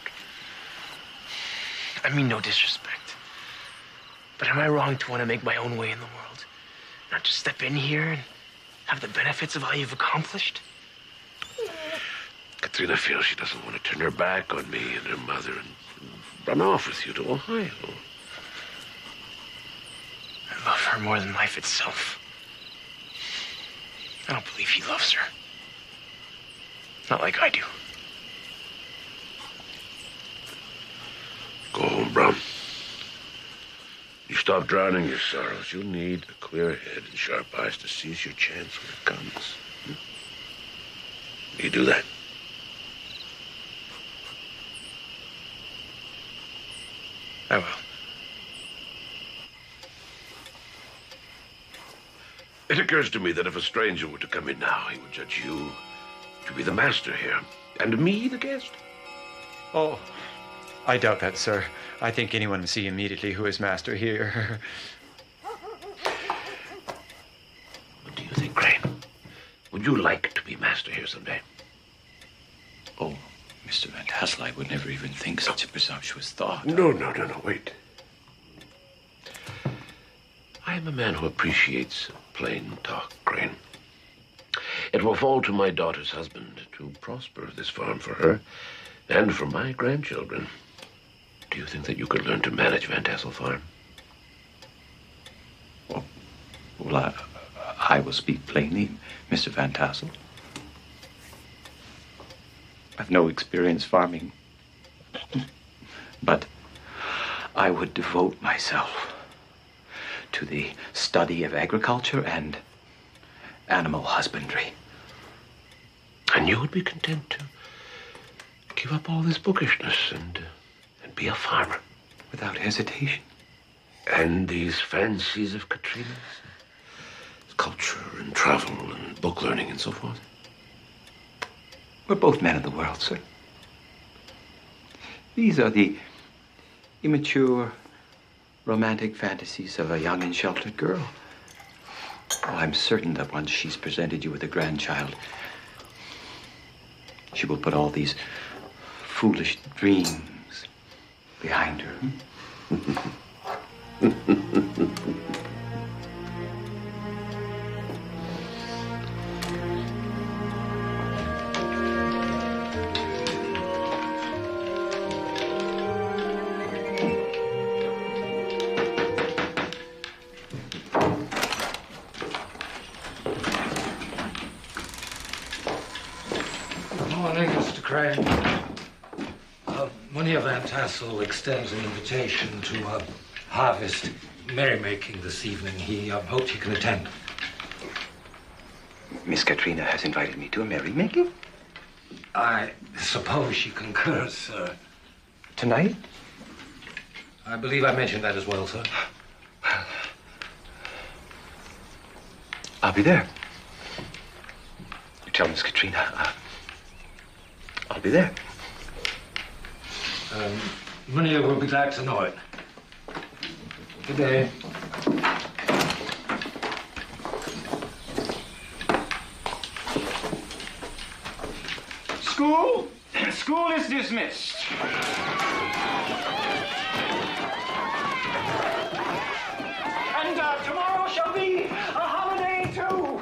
I mean no disrespect. But am I wrong to want to make my own way in the world? Not just step in here and have the benefits of all you've accomplished? Katrina feels she doesn't want to turn her back on me and her mother and run off with you to Ohio. I love her more than life itself. I don't believe he loves her. Not like I do. Go home, Brom. You stop drowning your sorrows. You'll need a clear head and sharp eyes to seize your chance when it comes. You do that. I will. It occurs to me that if a stranger were to come in now, he would judge you to be the master here, and me the guest. Oh, I doubt that, sir. I think anyone would see immediately who is master here. What do you think, Crane? Would you like to be master here someday? Oh, Mr. Van Tassel, I would never even think such a presumptuous thought. No, wait. I am a man who appreciates plain talk, Crane. It will fall to my daughter's husband to prosper this farm for her and for my grandchildren. Do you think that you could learn to manage Van Tassel Farm? Well, I will speak plainly, Mr. Van Tassel. I've no experience farming, but I would devote myself to the study of agriculture and animal husbandry. And you would be content to give up all this bookishness and be a farmer? Without hesitation. And these fancies of Katrina's? Culture and travel and book learning and so forth? We're both men of the world, sir. These are the immature, romantic fantasies of a young and sheltered girl. Oh, I'm certain that once she's presented you with a grandchild, she will put all these foolish dreams behind her. Morning, Mr. Crane. Mynheer Van Tassel extends an invitation to a harvest merrymaking this evening. He hopes you can attend. Miss Katrina has invited me to a merrymaking? I suppose she concurs, sir. Tonight? I believe I mentioned that as well, sir. I'll be there. You tell Miss Katrina, I'll be there. Many will be glad to know it. Good day. School? School is dismissed. And tomorrow shall be a holiday too.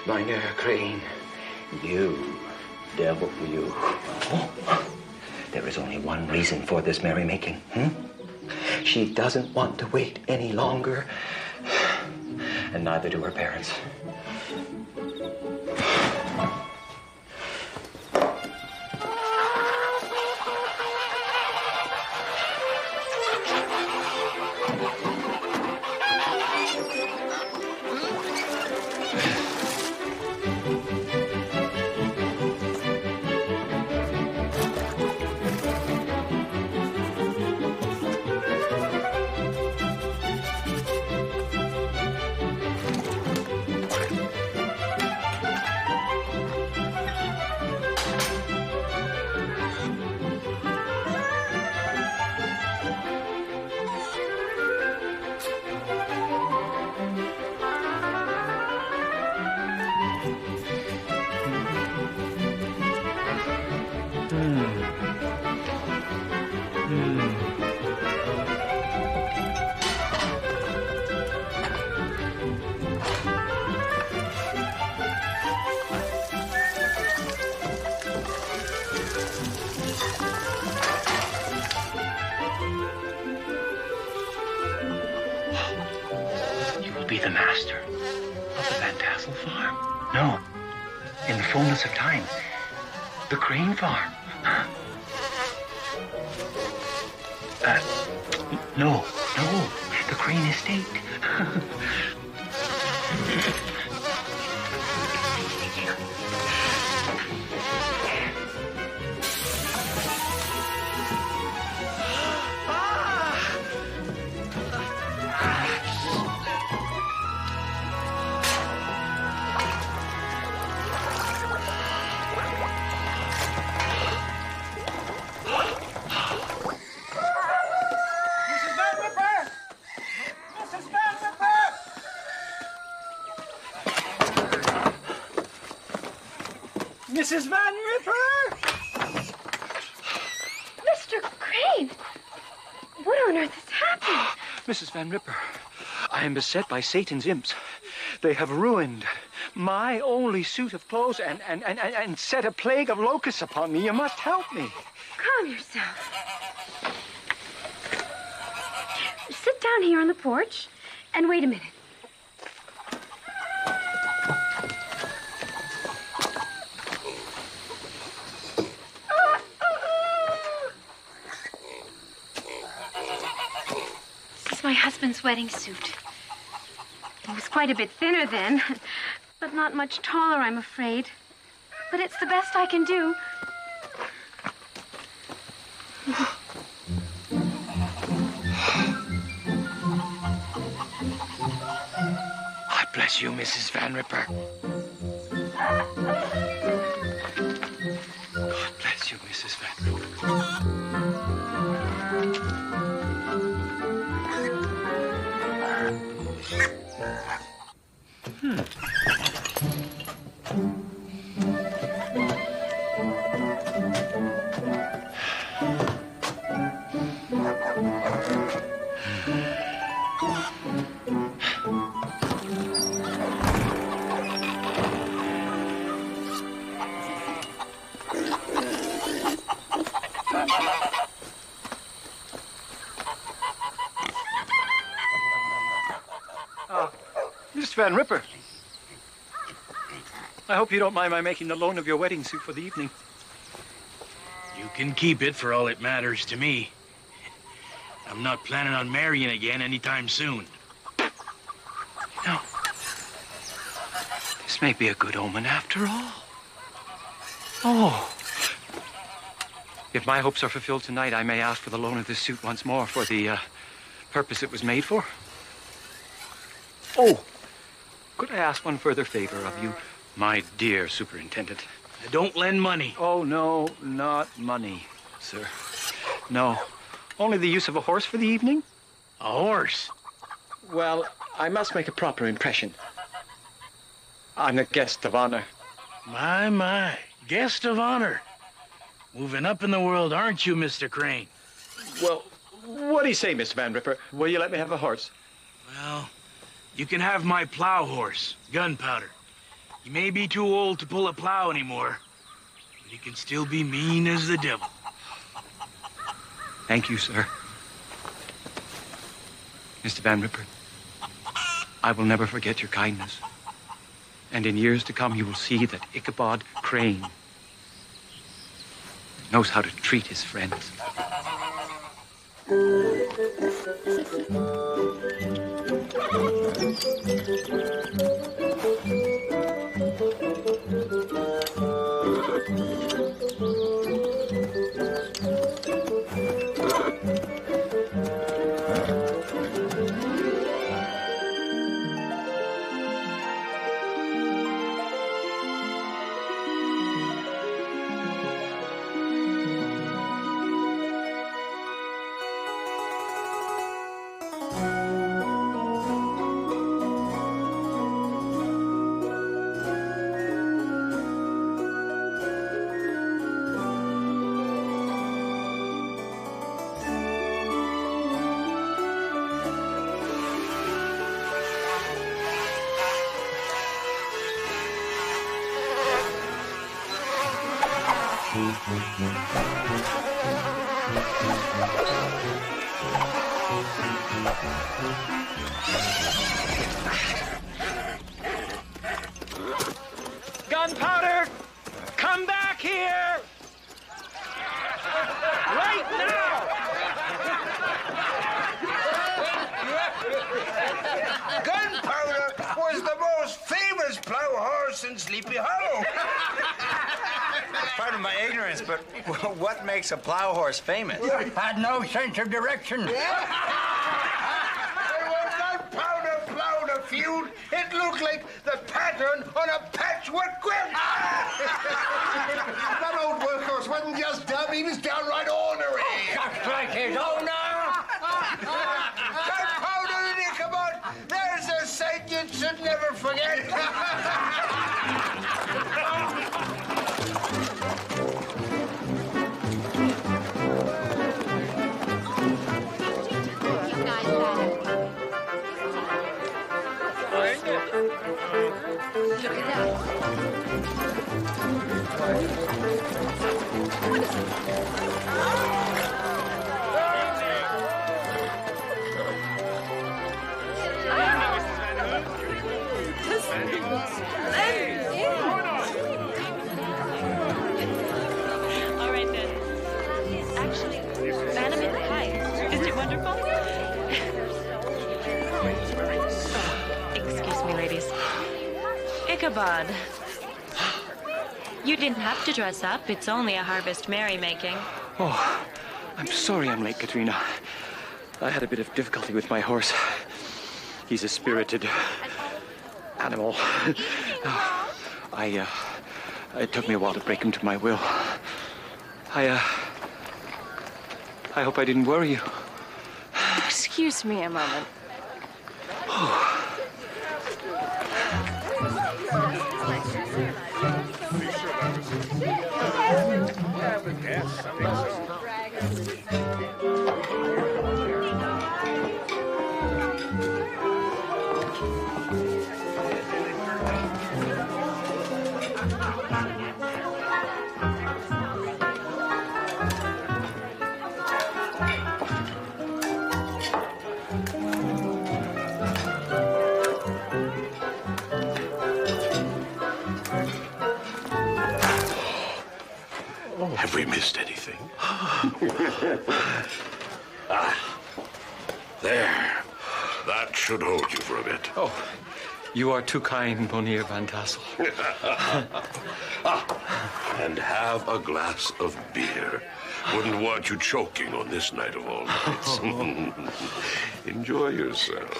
Mynheer Crane, you devil, you. There is only one reason for this merrymaking. She doesn't want to wait any longer, and neither do her parents. Be the master of the Van Tassel farm. No, in the fullness of time, the Crane farm. No, the Crane estate. Mrs. Van Ripper! Mr. Crane! What on earth has happened? Mrs. Van Ripper, I am beset by Satan's imps. They have ruined my only suit of clothes and set a plague of locusts upon me. You must help me. Calm yourself. Sit down here on the porch and wait a minute. My husband's wedding suit. It was quite a bit thinner then, but not much taller, I'm afraid. But it's the best I can do. God bless you, Mrs. Van Ripper. God bless you, Mrs. Van Ripper. Miss Van Ripper, I hope you don't mind my making the loan of your wedding suit for the evening. You can keep it for all it matters to me. I'm not planning on marrying again anytime soon. No. This may be a good omen after all. Oh. If my hopes are fulfilled tonight, I may ask for the loan of this suit once more for the purpose it was made for. Oh, could I ask one further favor of you, my dear superintendent? Don't lend money. Oh, no, not money, sir. No, only the use of a horse for the evening. A horse? Well, I must make a proper impression. I'm the guest of honor. My, guest of honor. Moving up in the world, aren't you, Mr. Crane? Well, what do you say, Mr. Van Ripper? Will you let me have a horse? Well, you can have my plow horse, Gunpowder. He may be too old to pull a plow anymore, but he can still be mean as the devil. Thank you, sir. Mr. Van Ripper, I will never forget your kindness. And in years to come, you will see that Ichabod Crane knows how to treat his friends. Gunpowder! Come back here! Right now! Gunpowder was the most famous plow horse in Sleepy Hollow. Pardon my ignorance, but what makes a plow horse famous? Had no sense of direction. When Gunpowder plowed a field, it looked like the pattern on a patchwork quilt. That old workhorse wasn't just dumb, he was downright ornery. Just like his owner. Gunpowder and Ichabod, there's a sight you should never forget. Look at that. What is it? All right, then. Actually, Madam in the Heights. Isn't it wonderful? Excuse me, ladies. Ichabod. You didn't have to dress up. It's only a harvest merrymaking. Oh, I'm sorry I'm late, Katrina. I had a bit of difficulty with my horse. He's a spirited animal. It took me a while to break him to my will. I hope I didn't worry you. Excuse me a moment. Have we missed anything? There. That should hold you for a bit. Oh, You are too kind, Bonnier Van Tassel. And have a glass of beer. Wouldn't want you choking on this night of all nights. Enjoy yourself.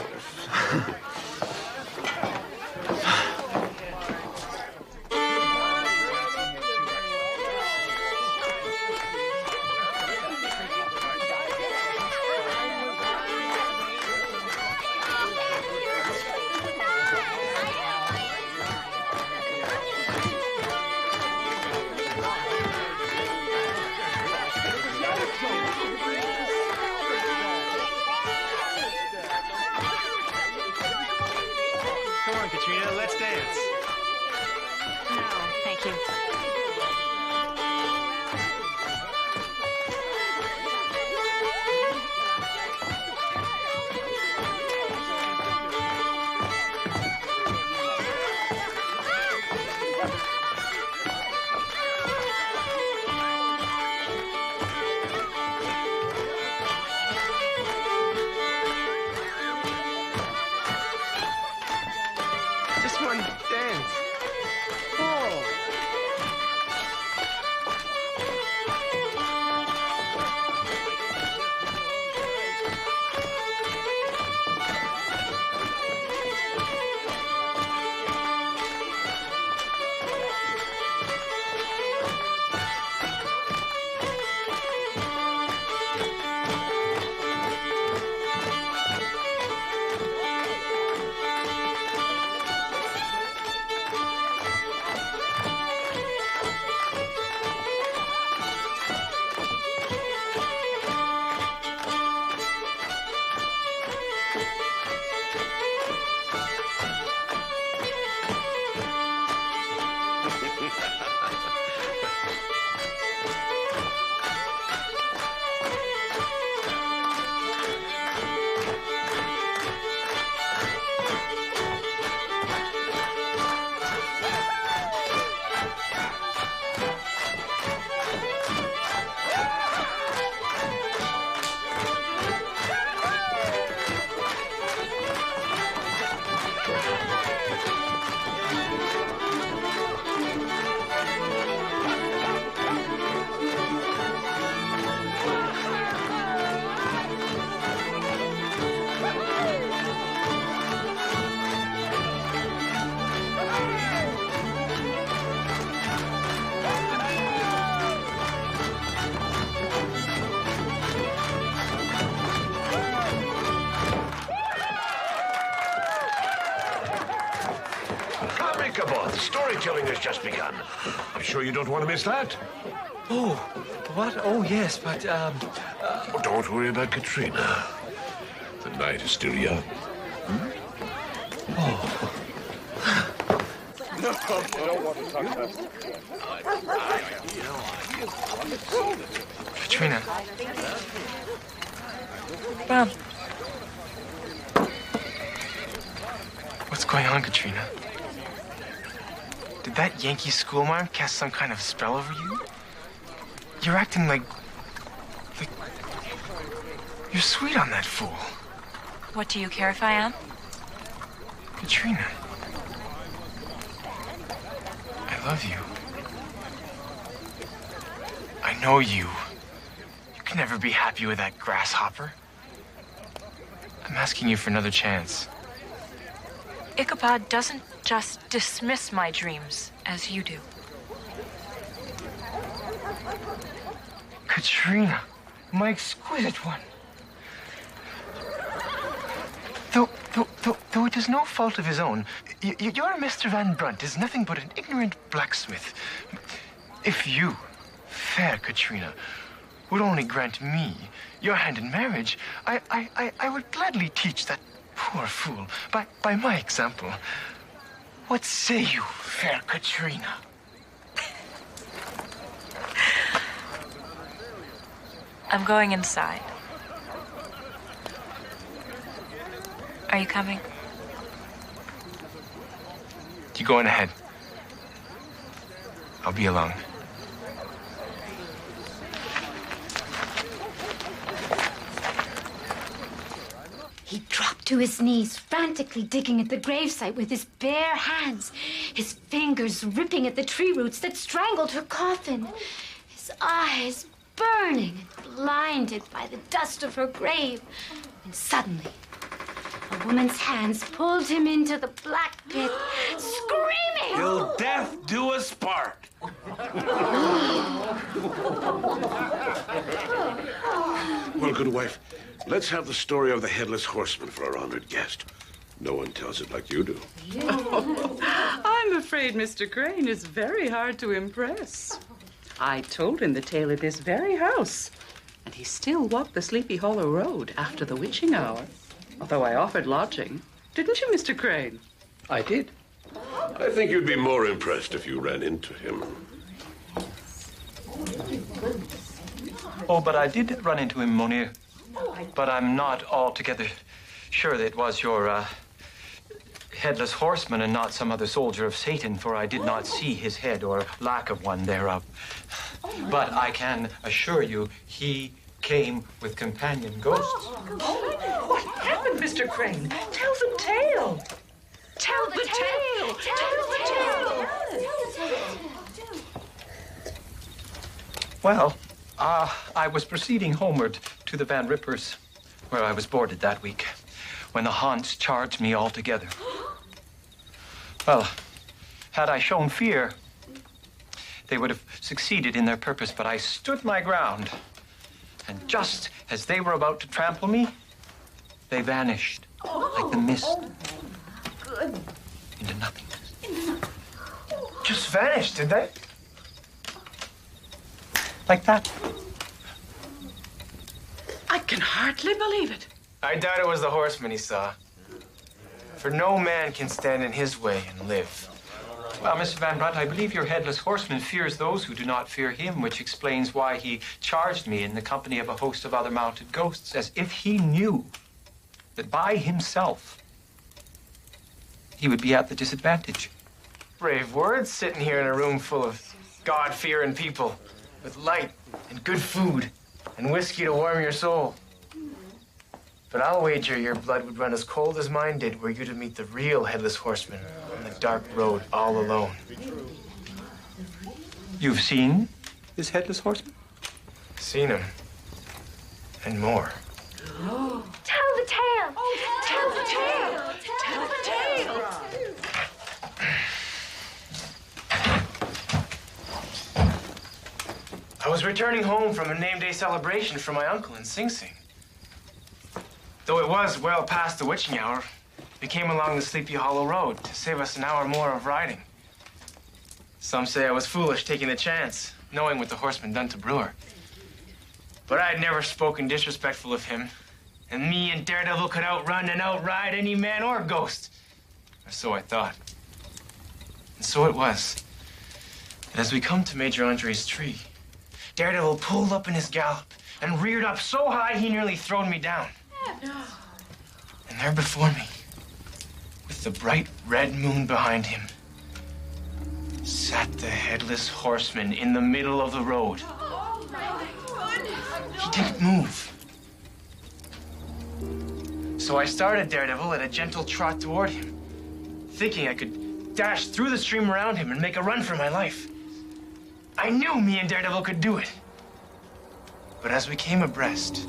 Katrina, let's dance. No, thank you. Just one dance. Oh. The storytelling has just begun. I'm sure you don't want to miss that. Oh, what? Oh, yes, but, Oh, don't worry about Katrina. The night is still young. Oh. No, I don't want to talk about Katrina. Brom. What's going on, Katrina? Did that Yankee schoolmarm cast some kind of spell over you? You're acting like you're sweet on that fool. What, do you care if I am? Katrina. I love you. I know you. You can never be happy with that grasshopper. I'm asking you for another chance. Ichabod doesn't just dismiss my dreams as you do. Katrina, my exquisite one. Though it is no fault of his own, your Mr. Van Brunt is nothing but an ignorant blacksmith. If you, fair Katrina, would only grant me your hand in marriage, I would gladly teach that poor fool by my example. What say you, fair Katrina? I'm going inside. Are you coming? You going ahead. I'll be along. He dropped to his knees, frantically digging at the gravesite with his bare hands, his fingers ripping at the tree roots that strangled her coffin, his eyes burning and blinded by the dust of her grave. And suddenly, a woman's hands pulled him into the black pit, screaming! Till death do us part. Well, good wife, let's have the story of the Headless Horseman for our honored guest. No one tells it like you do. I'm afraid Mr. Crane is very hard to impress. I told him the tale at this very house, and he still walked the Sleepy Hollow Road after the witching hour, although I offered lodging. Didn't you, Mr. Crane? I did. I think you'd be more impressed if you ran into him. Oh, but I did run into him, Monier. But I'm not altogether sure that it was your Headless Horseman and not some other soldier of Satan, for I did not see his head or lack of one thereof. But I can assure you he came with companion ghosts. What happened, Mr. Crane? Tell the tale. Tell the tale. Tell the tale. Well, I was proceeding homeward to the Van Rippers, where I was boarded that week, when the haunts charged me altogether. Well, had I shown fear, they would have succeeded in their purpose, but I stood my ground. And just as they were about to trample me, they vanished like the mist into nothingness. Just vanished, did they? Like that. I can hardly believe it. I doubt it was the horseman he saw. For no man can stand in his way and live. Well, Mr. Van Brunt, I believe your Headless Horseman fears those who do not fear him, which explains why he charged me in the company of a host of other mounted ghosts, as if he knew that by himself he would be at the disadvantage. Brave words, sitting here in a room full of God-fearing people, with light and good food and whiskey to warm your soul. But I'll wager your blood would run as cold as mine did were you to meet the real Headless Horseman on the dark road all alone. You've seen this Headless Horseman? Seen him. And more. Tell the tale. Tell the tale. Tell the tale. I was returning home from a name day celebration for my uncle in Sing Sing. Though it was well past the witching hour, we came along the Sleepy Hollow Road to save us an hour more of riding. Some say I was foolish taking the chance, knowing what the horseman done to Brewer. But I had never spoken disrespectful of him, and me and Daredevil could outrun and outride any man or ghost. Or so I thought. And so it was, that as we come to Major Andre's tree, Daredevil pulled up in his gallop and reared up so high he nearly thrown me down. And there before me, with the bright red moon behind him, sat the Headless Horseman in the middle of the road. He didn't move. So I started Daredevil at a gentle trot toward him, thinking I could dash through the stream around him and make a run for my life. I knew me and Daredevil could do it. But as we came abreast,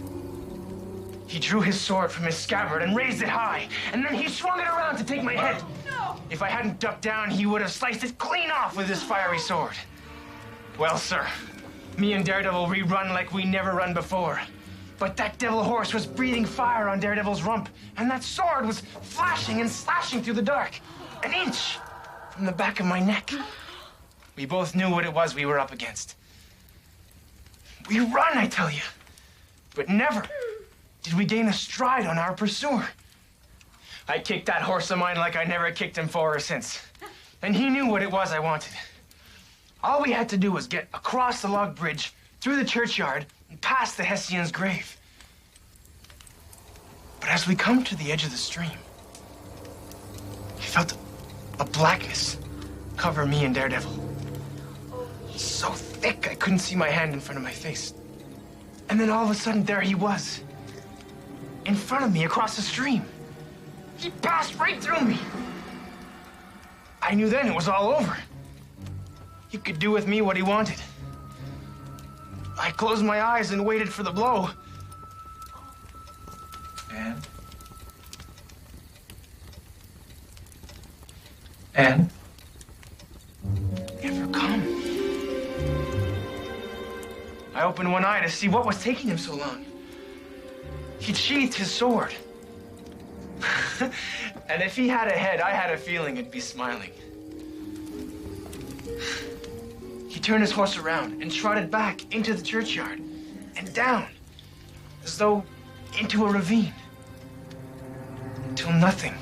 he drew his sword from his scabbard and raised it high, and then he swung it around to take my head. If I hadn't ducked down, he would have sliced it clean off with his fiery sword. Well, sir, me and Daredevil rerun like we never run before. But that devil horse was breathing fire on Daredevil's rump, and that sword was flashing and slashing through the dark, an inch from the back of my neck. We both knew what it was we were up against. We run, I tell you, but never did we gain a stride on our pursuer. I kicked that horse of mine like I never kicked him for or since. And he knew what it was I wanted. All we had to do was get across the log bridge, through the churchyard, and past the Hessian's grave. But as we come to the edge of the stream, I felt a blackness cover me and Daredevil. So thick I couldn't see my hand in front of my face. And then all of a sudden, there he was. in front of me across the stream. He passed right through me. I knew then it was all over. He could do with me what he wanted. I closed my eyes and waited for the blow. Anne? Never come. I opened one eye to see what was taking him so long. He'd sheathed his sword. And if he had a head, I had a feeling it'd be smiling. He turned his horse around and trotted back into the churchyard and down, as though into a ravine, until nothing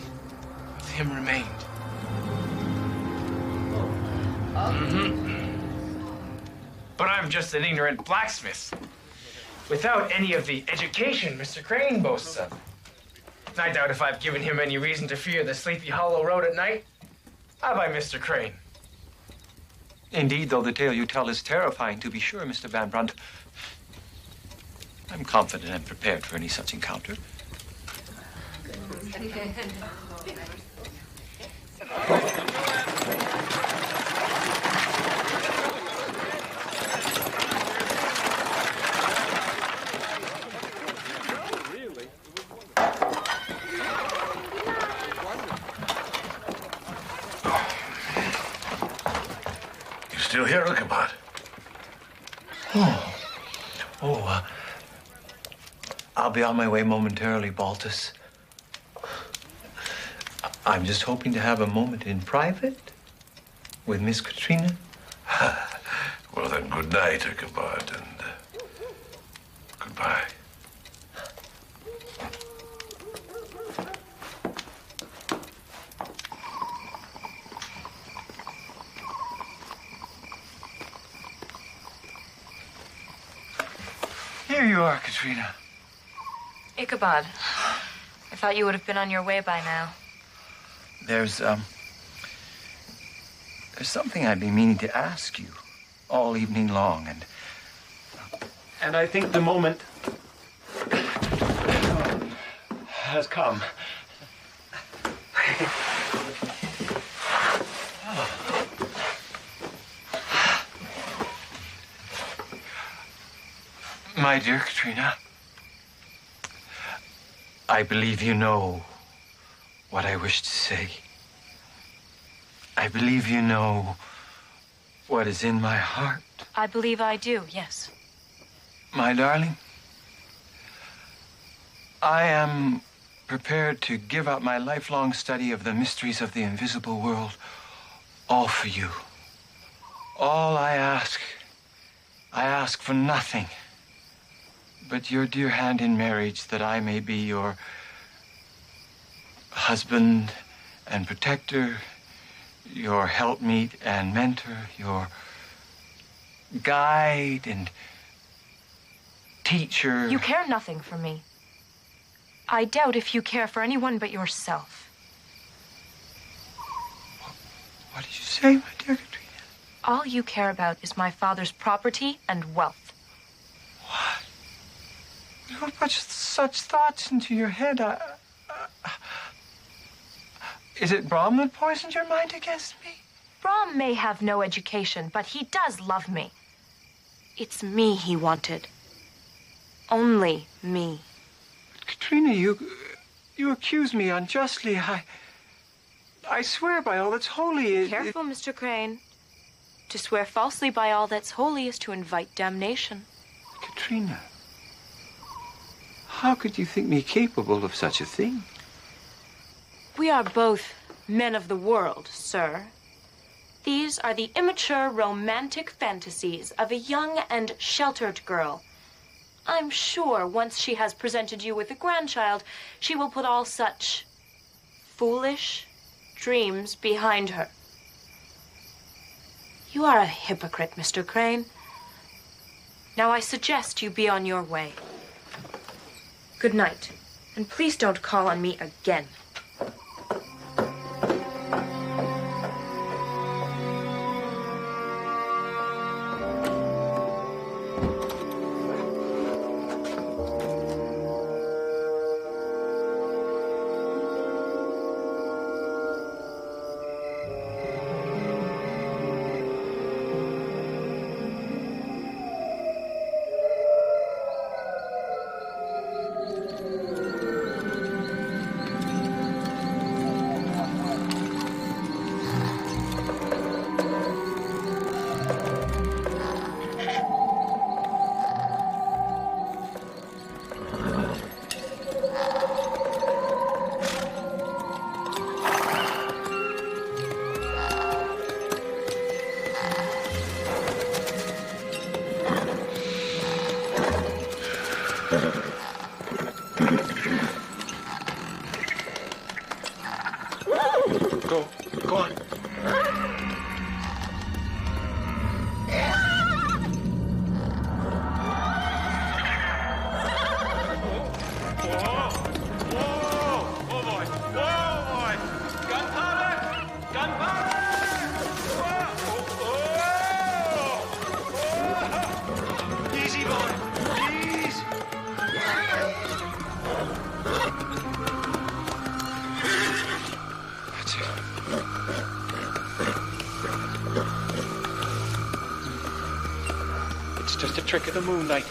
of him remained. But I'm just an ignorant blacksmith, without any of the education Mr. Crane boasts of. I doubt if I've given him any reason to fear the Sleepy Hollow Road at night. Have I, Mr. Crane? Indeed, though the tale you tell is terrifying, to be sure, Mr. Van Brunt. I'm confident and prepared for any such encounter. Still here, Ichabod? I'll be on my way momentarily, Baltus. I'm just hoping to have a moment in private with Miss Katrina. Well, then, good night, Ichabod, and goodbye. Here you are, Katrina. Ichabod, I thought you would have been on your way by now. There's something I've been meaning to ask you all evening long, and I think the moment has come. My dear Katrina, I believe you know what I wish to say. I believe you know what is in my heart. I believe I do, yes. My darling, I am prepared to give up my lifelong study of the mysteries of the invisible world, all for you. All I ask for nothing but your dear hand in marriage, that I may be your husband and protector, your helpmeet and mentor, your guide and teacher. You care nothing for me. I doubt if you care for anyone but yourself. What did you say, my dear Katrina? All you care about is my father's property and wealth. You put such thoughts into your head. Is it Brom that poisoned your mind against me? Brom may have no education, but he does love me. It's me he wanted. Only me. But Katrina, you accuse me unjustly. I swear by all that's holy. Careful, Mr. Crane. To swear falsely by all that's holy is to invite damnation. Katrina, how could you think me capable of such a thing? We are both men of the world, sir. These are the immature, romantic fantasies of a young and sheltered girl. I'm sure once she has presented you with a grandchild, she will put all such foolish dreams behind her. You are a hypocrite, Mr. Crane. Now I suggest you be on your way. Good night, and please don't call on me again. Go on. It's just a trick of the moonlight.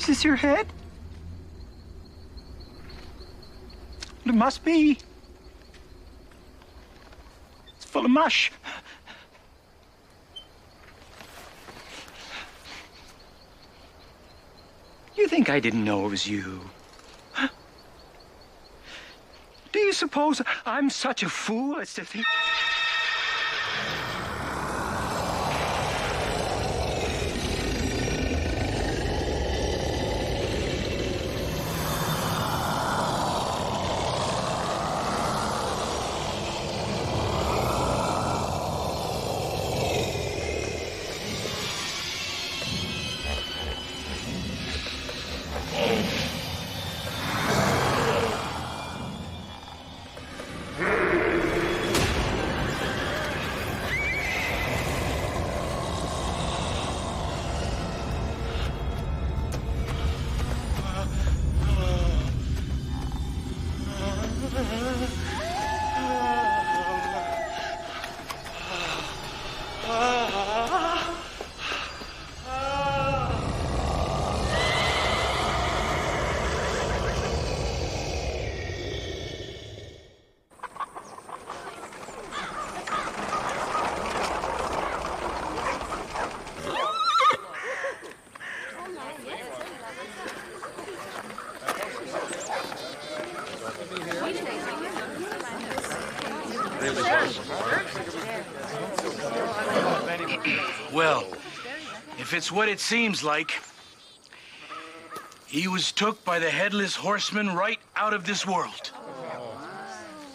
Is this your head? It must be. It's full of mush. You think I didn't know it was you? Do you suppose I'm such a fool as to think... Well, if it's what it seems like, he was took by the Headless Horseman right out of this world.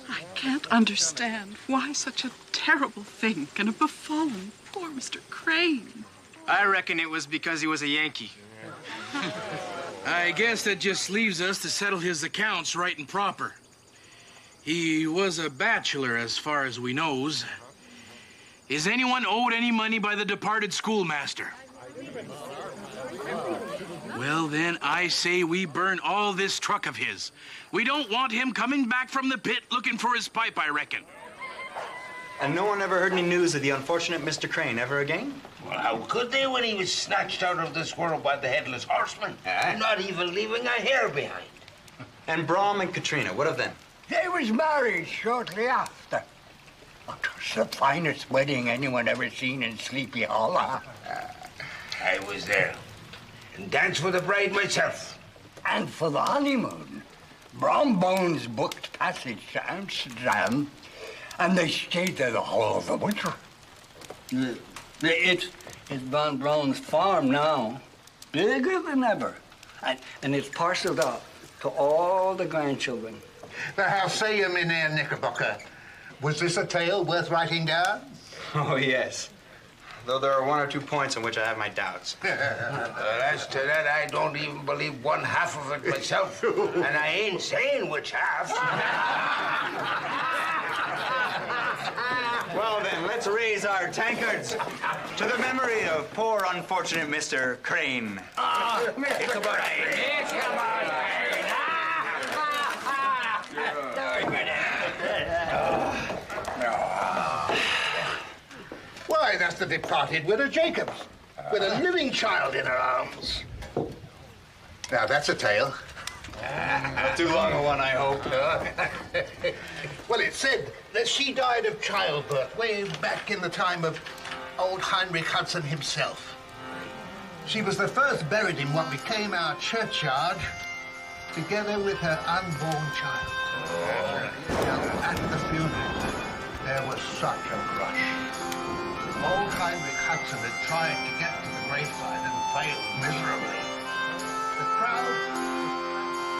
I can't understand why such a terrible thing can have befallen poor Mr. Crane. I reckon it was because he was a Yankee. I guess that just leaves us to settle his accounts right and proper. He was a bachelor as far as we knows. Is anyone owed any money by the departed schoolmaster? Well, then, I say we burn all this truck of his. We don't want him coming back from the pit looking for his pipe, I reckon. And no one ever heard any news of the unfortunate Mr. Crane ever again? Well, how could they when he was snatched out of this world by the Headless Horseman? Not even leaving a hair behind. And Brom and Katrina, what of them? They was married shortly after. Oh, 'twas the finest wedding anyone ever seen in Sleepy Hollow. I was there. And danced with the bride myself. And for the honeymoon, Brom Bones booked passage to Amsterdam, and they stayed there the whole of the winter. It's Von Braun's farm now, bigger than ever, and it's parceled out to all the grandchildren. Now, how say you, Mynheer Knickerbocker? Was this a tale worth writing down? Oh, yes. Though there are one or two points on which I have my doubts. As to that, I don't even believe one half of it myself. And I ain't saying which half. Well, then, let's raise our tankards to the memory of poor, unfortunate Mr. Crane. Why, that's the departed widow Jacobs, with a living child in her arms. Now, that's a tale. Not too long a one, I hope. Well, it's said that she died of childbirth way back in the time of old Heinrich Hudson himself. She was the first buried in what became our churchyard, together with her unborn child. Now, at the funeral, there was such a rush. Old Heinrich Hudson had tried to get to the graveside and failed miserably. The crowd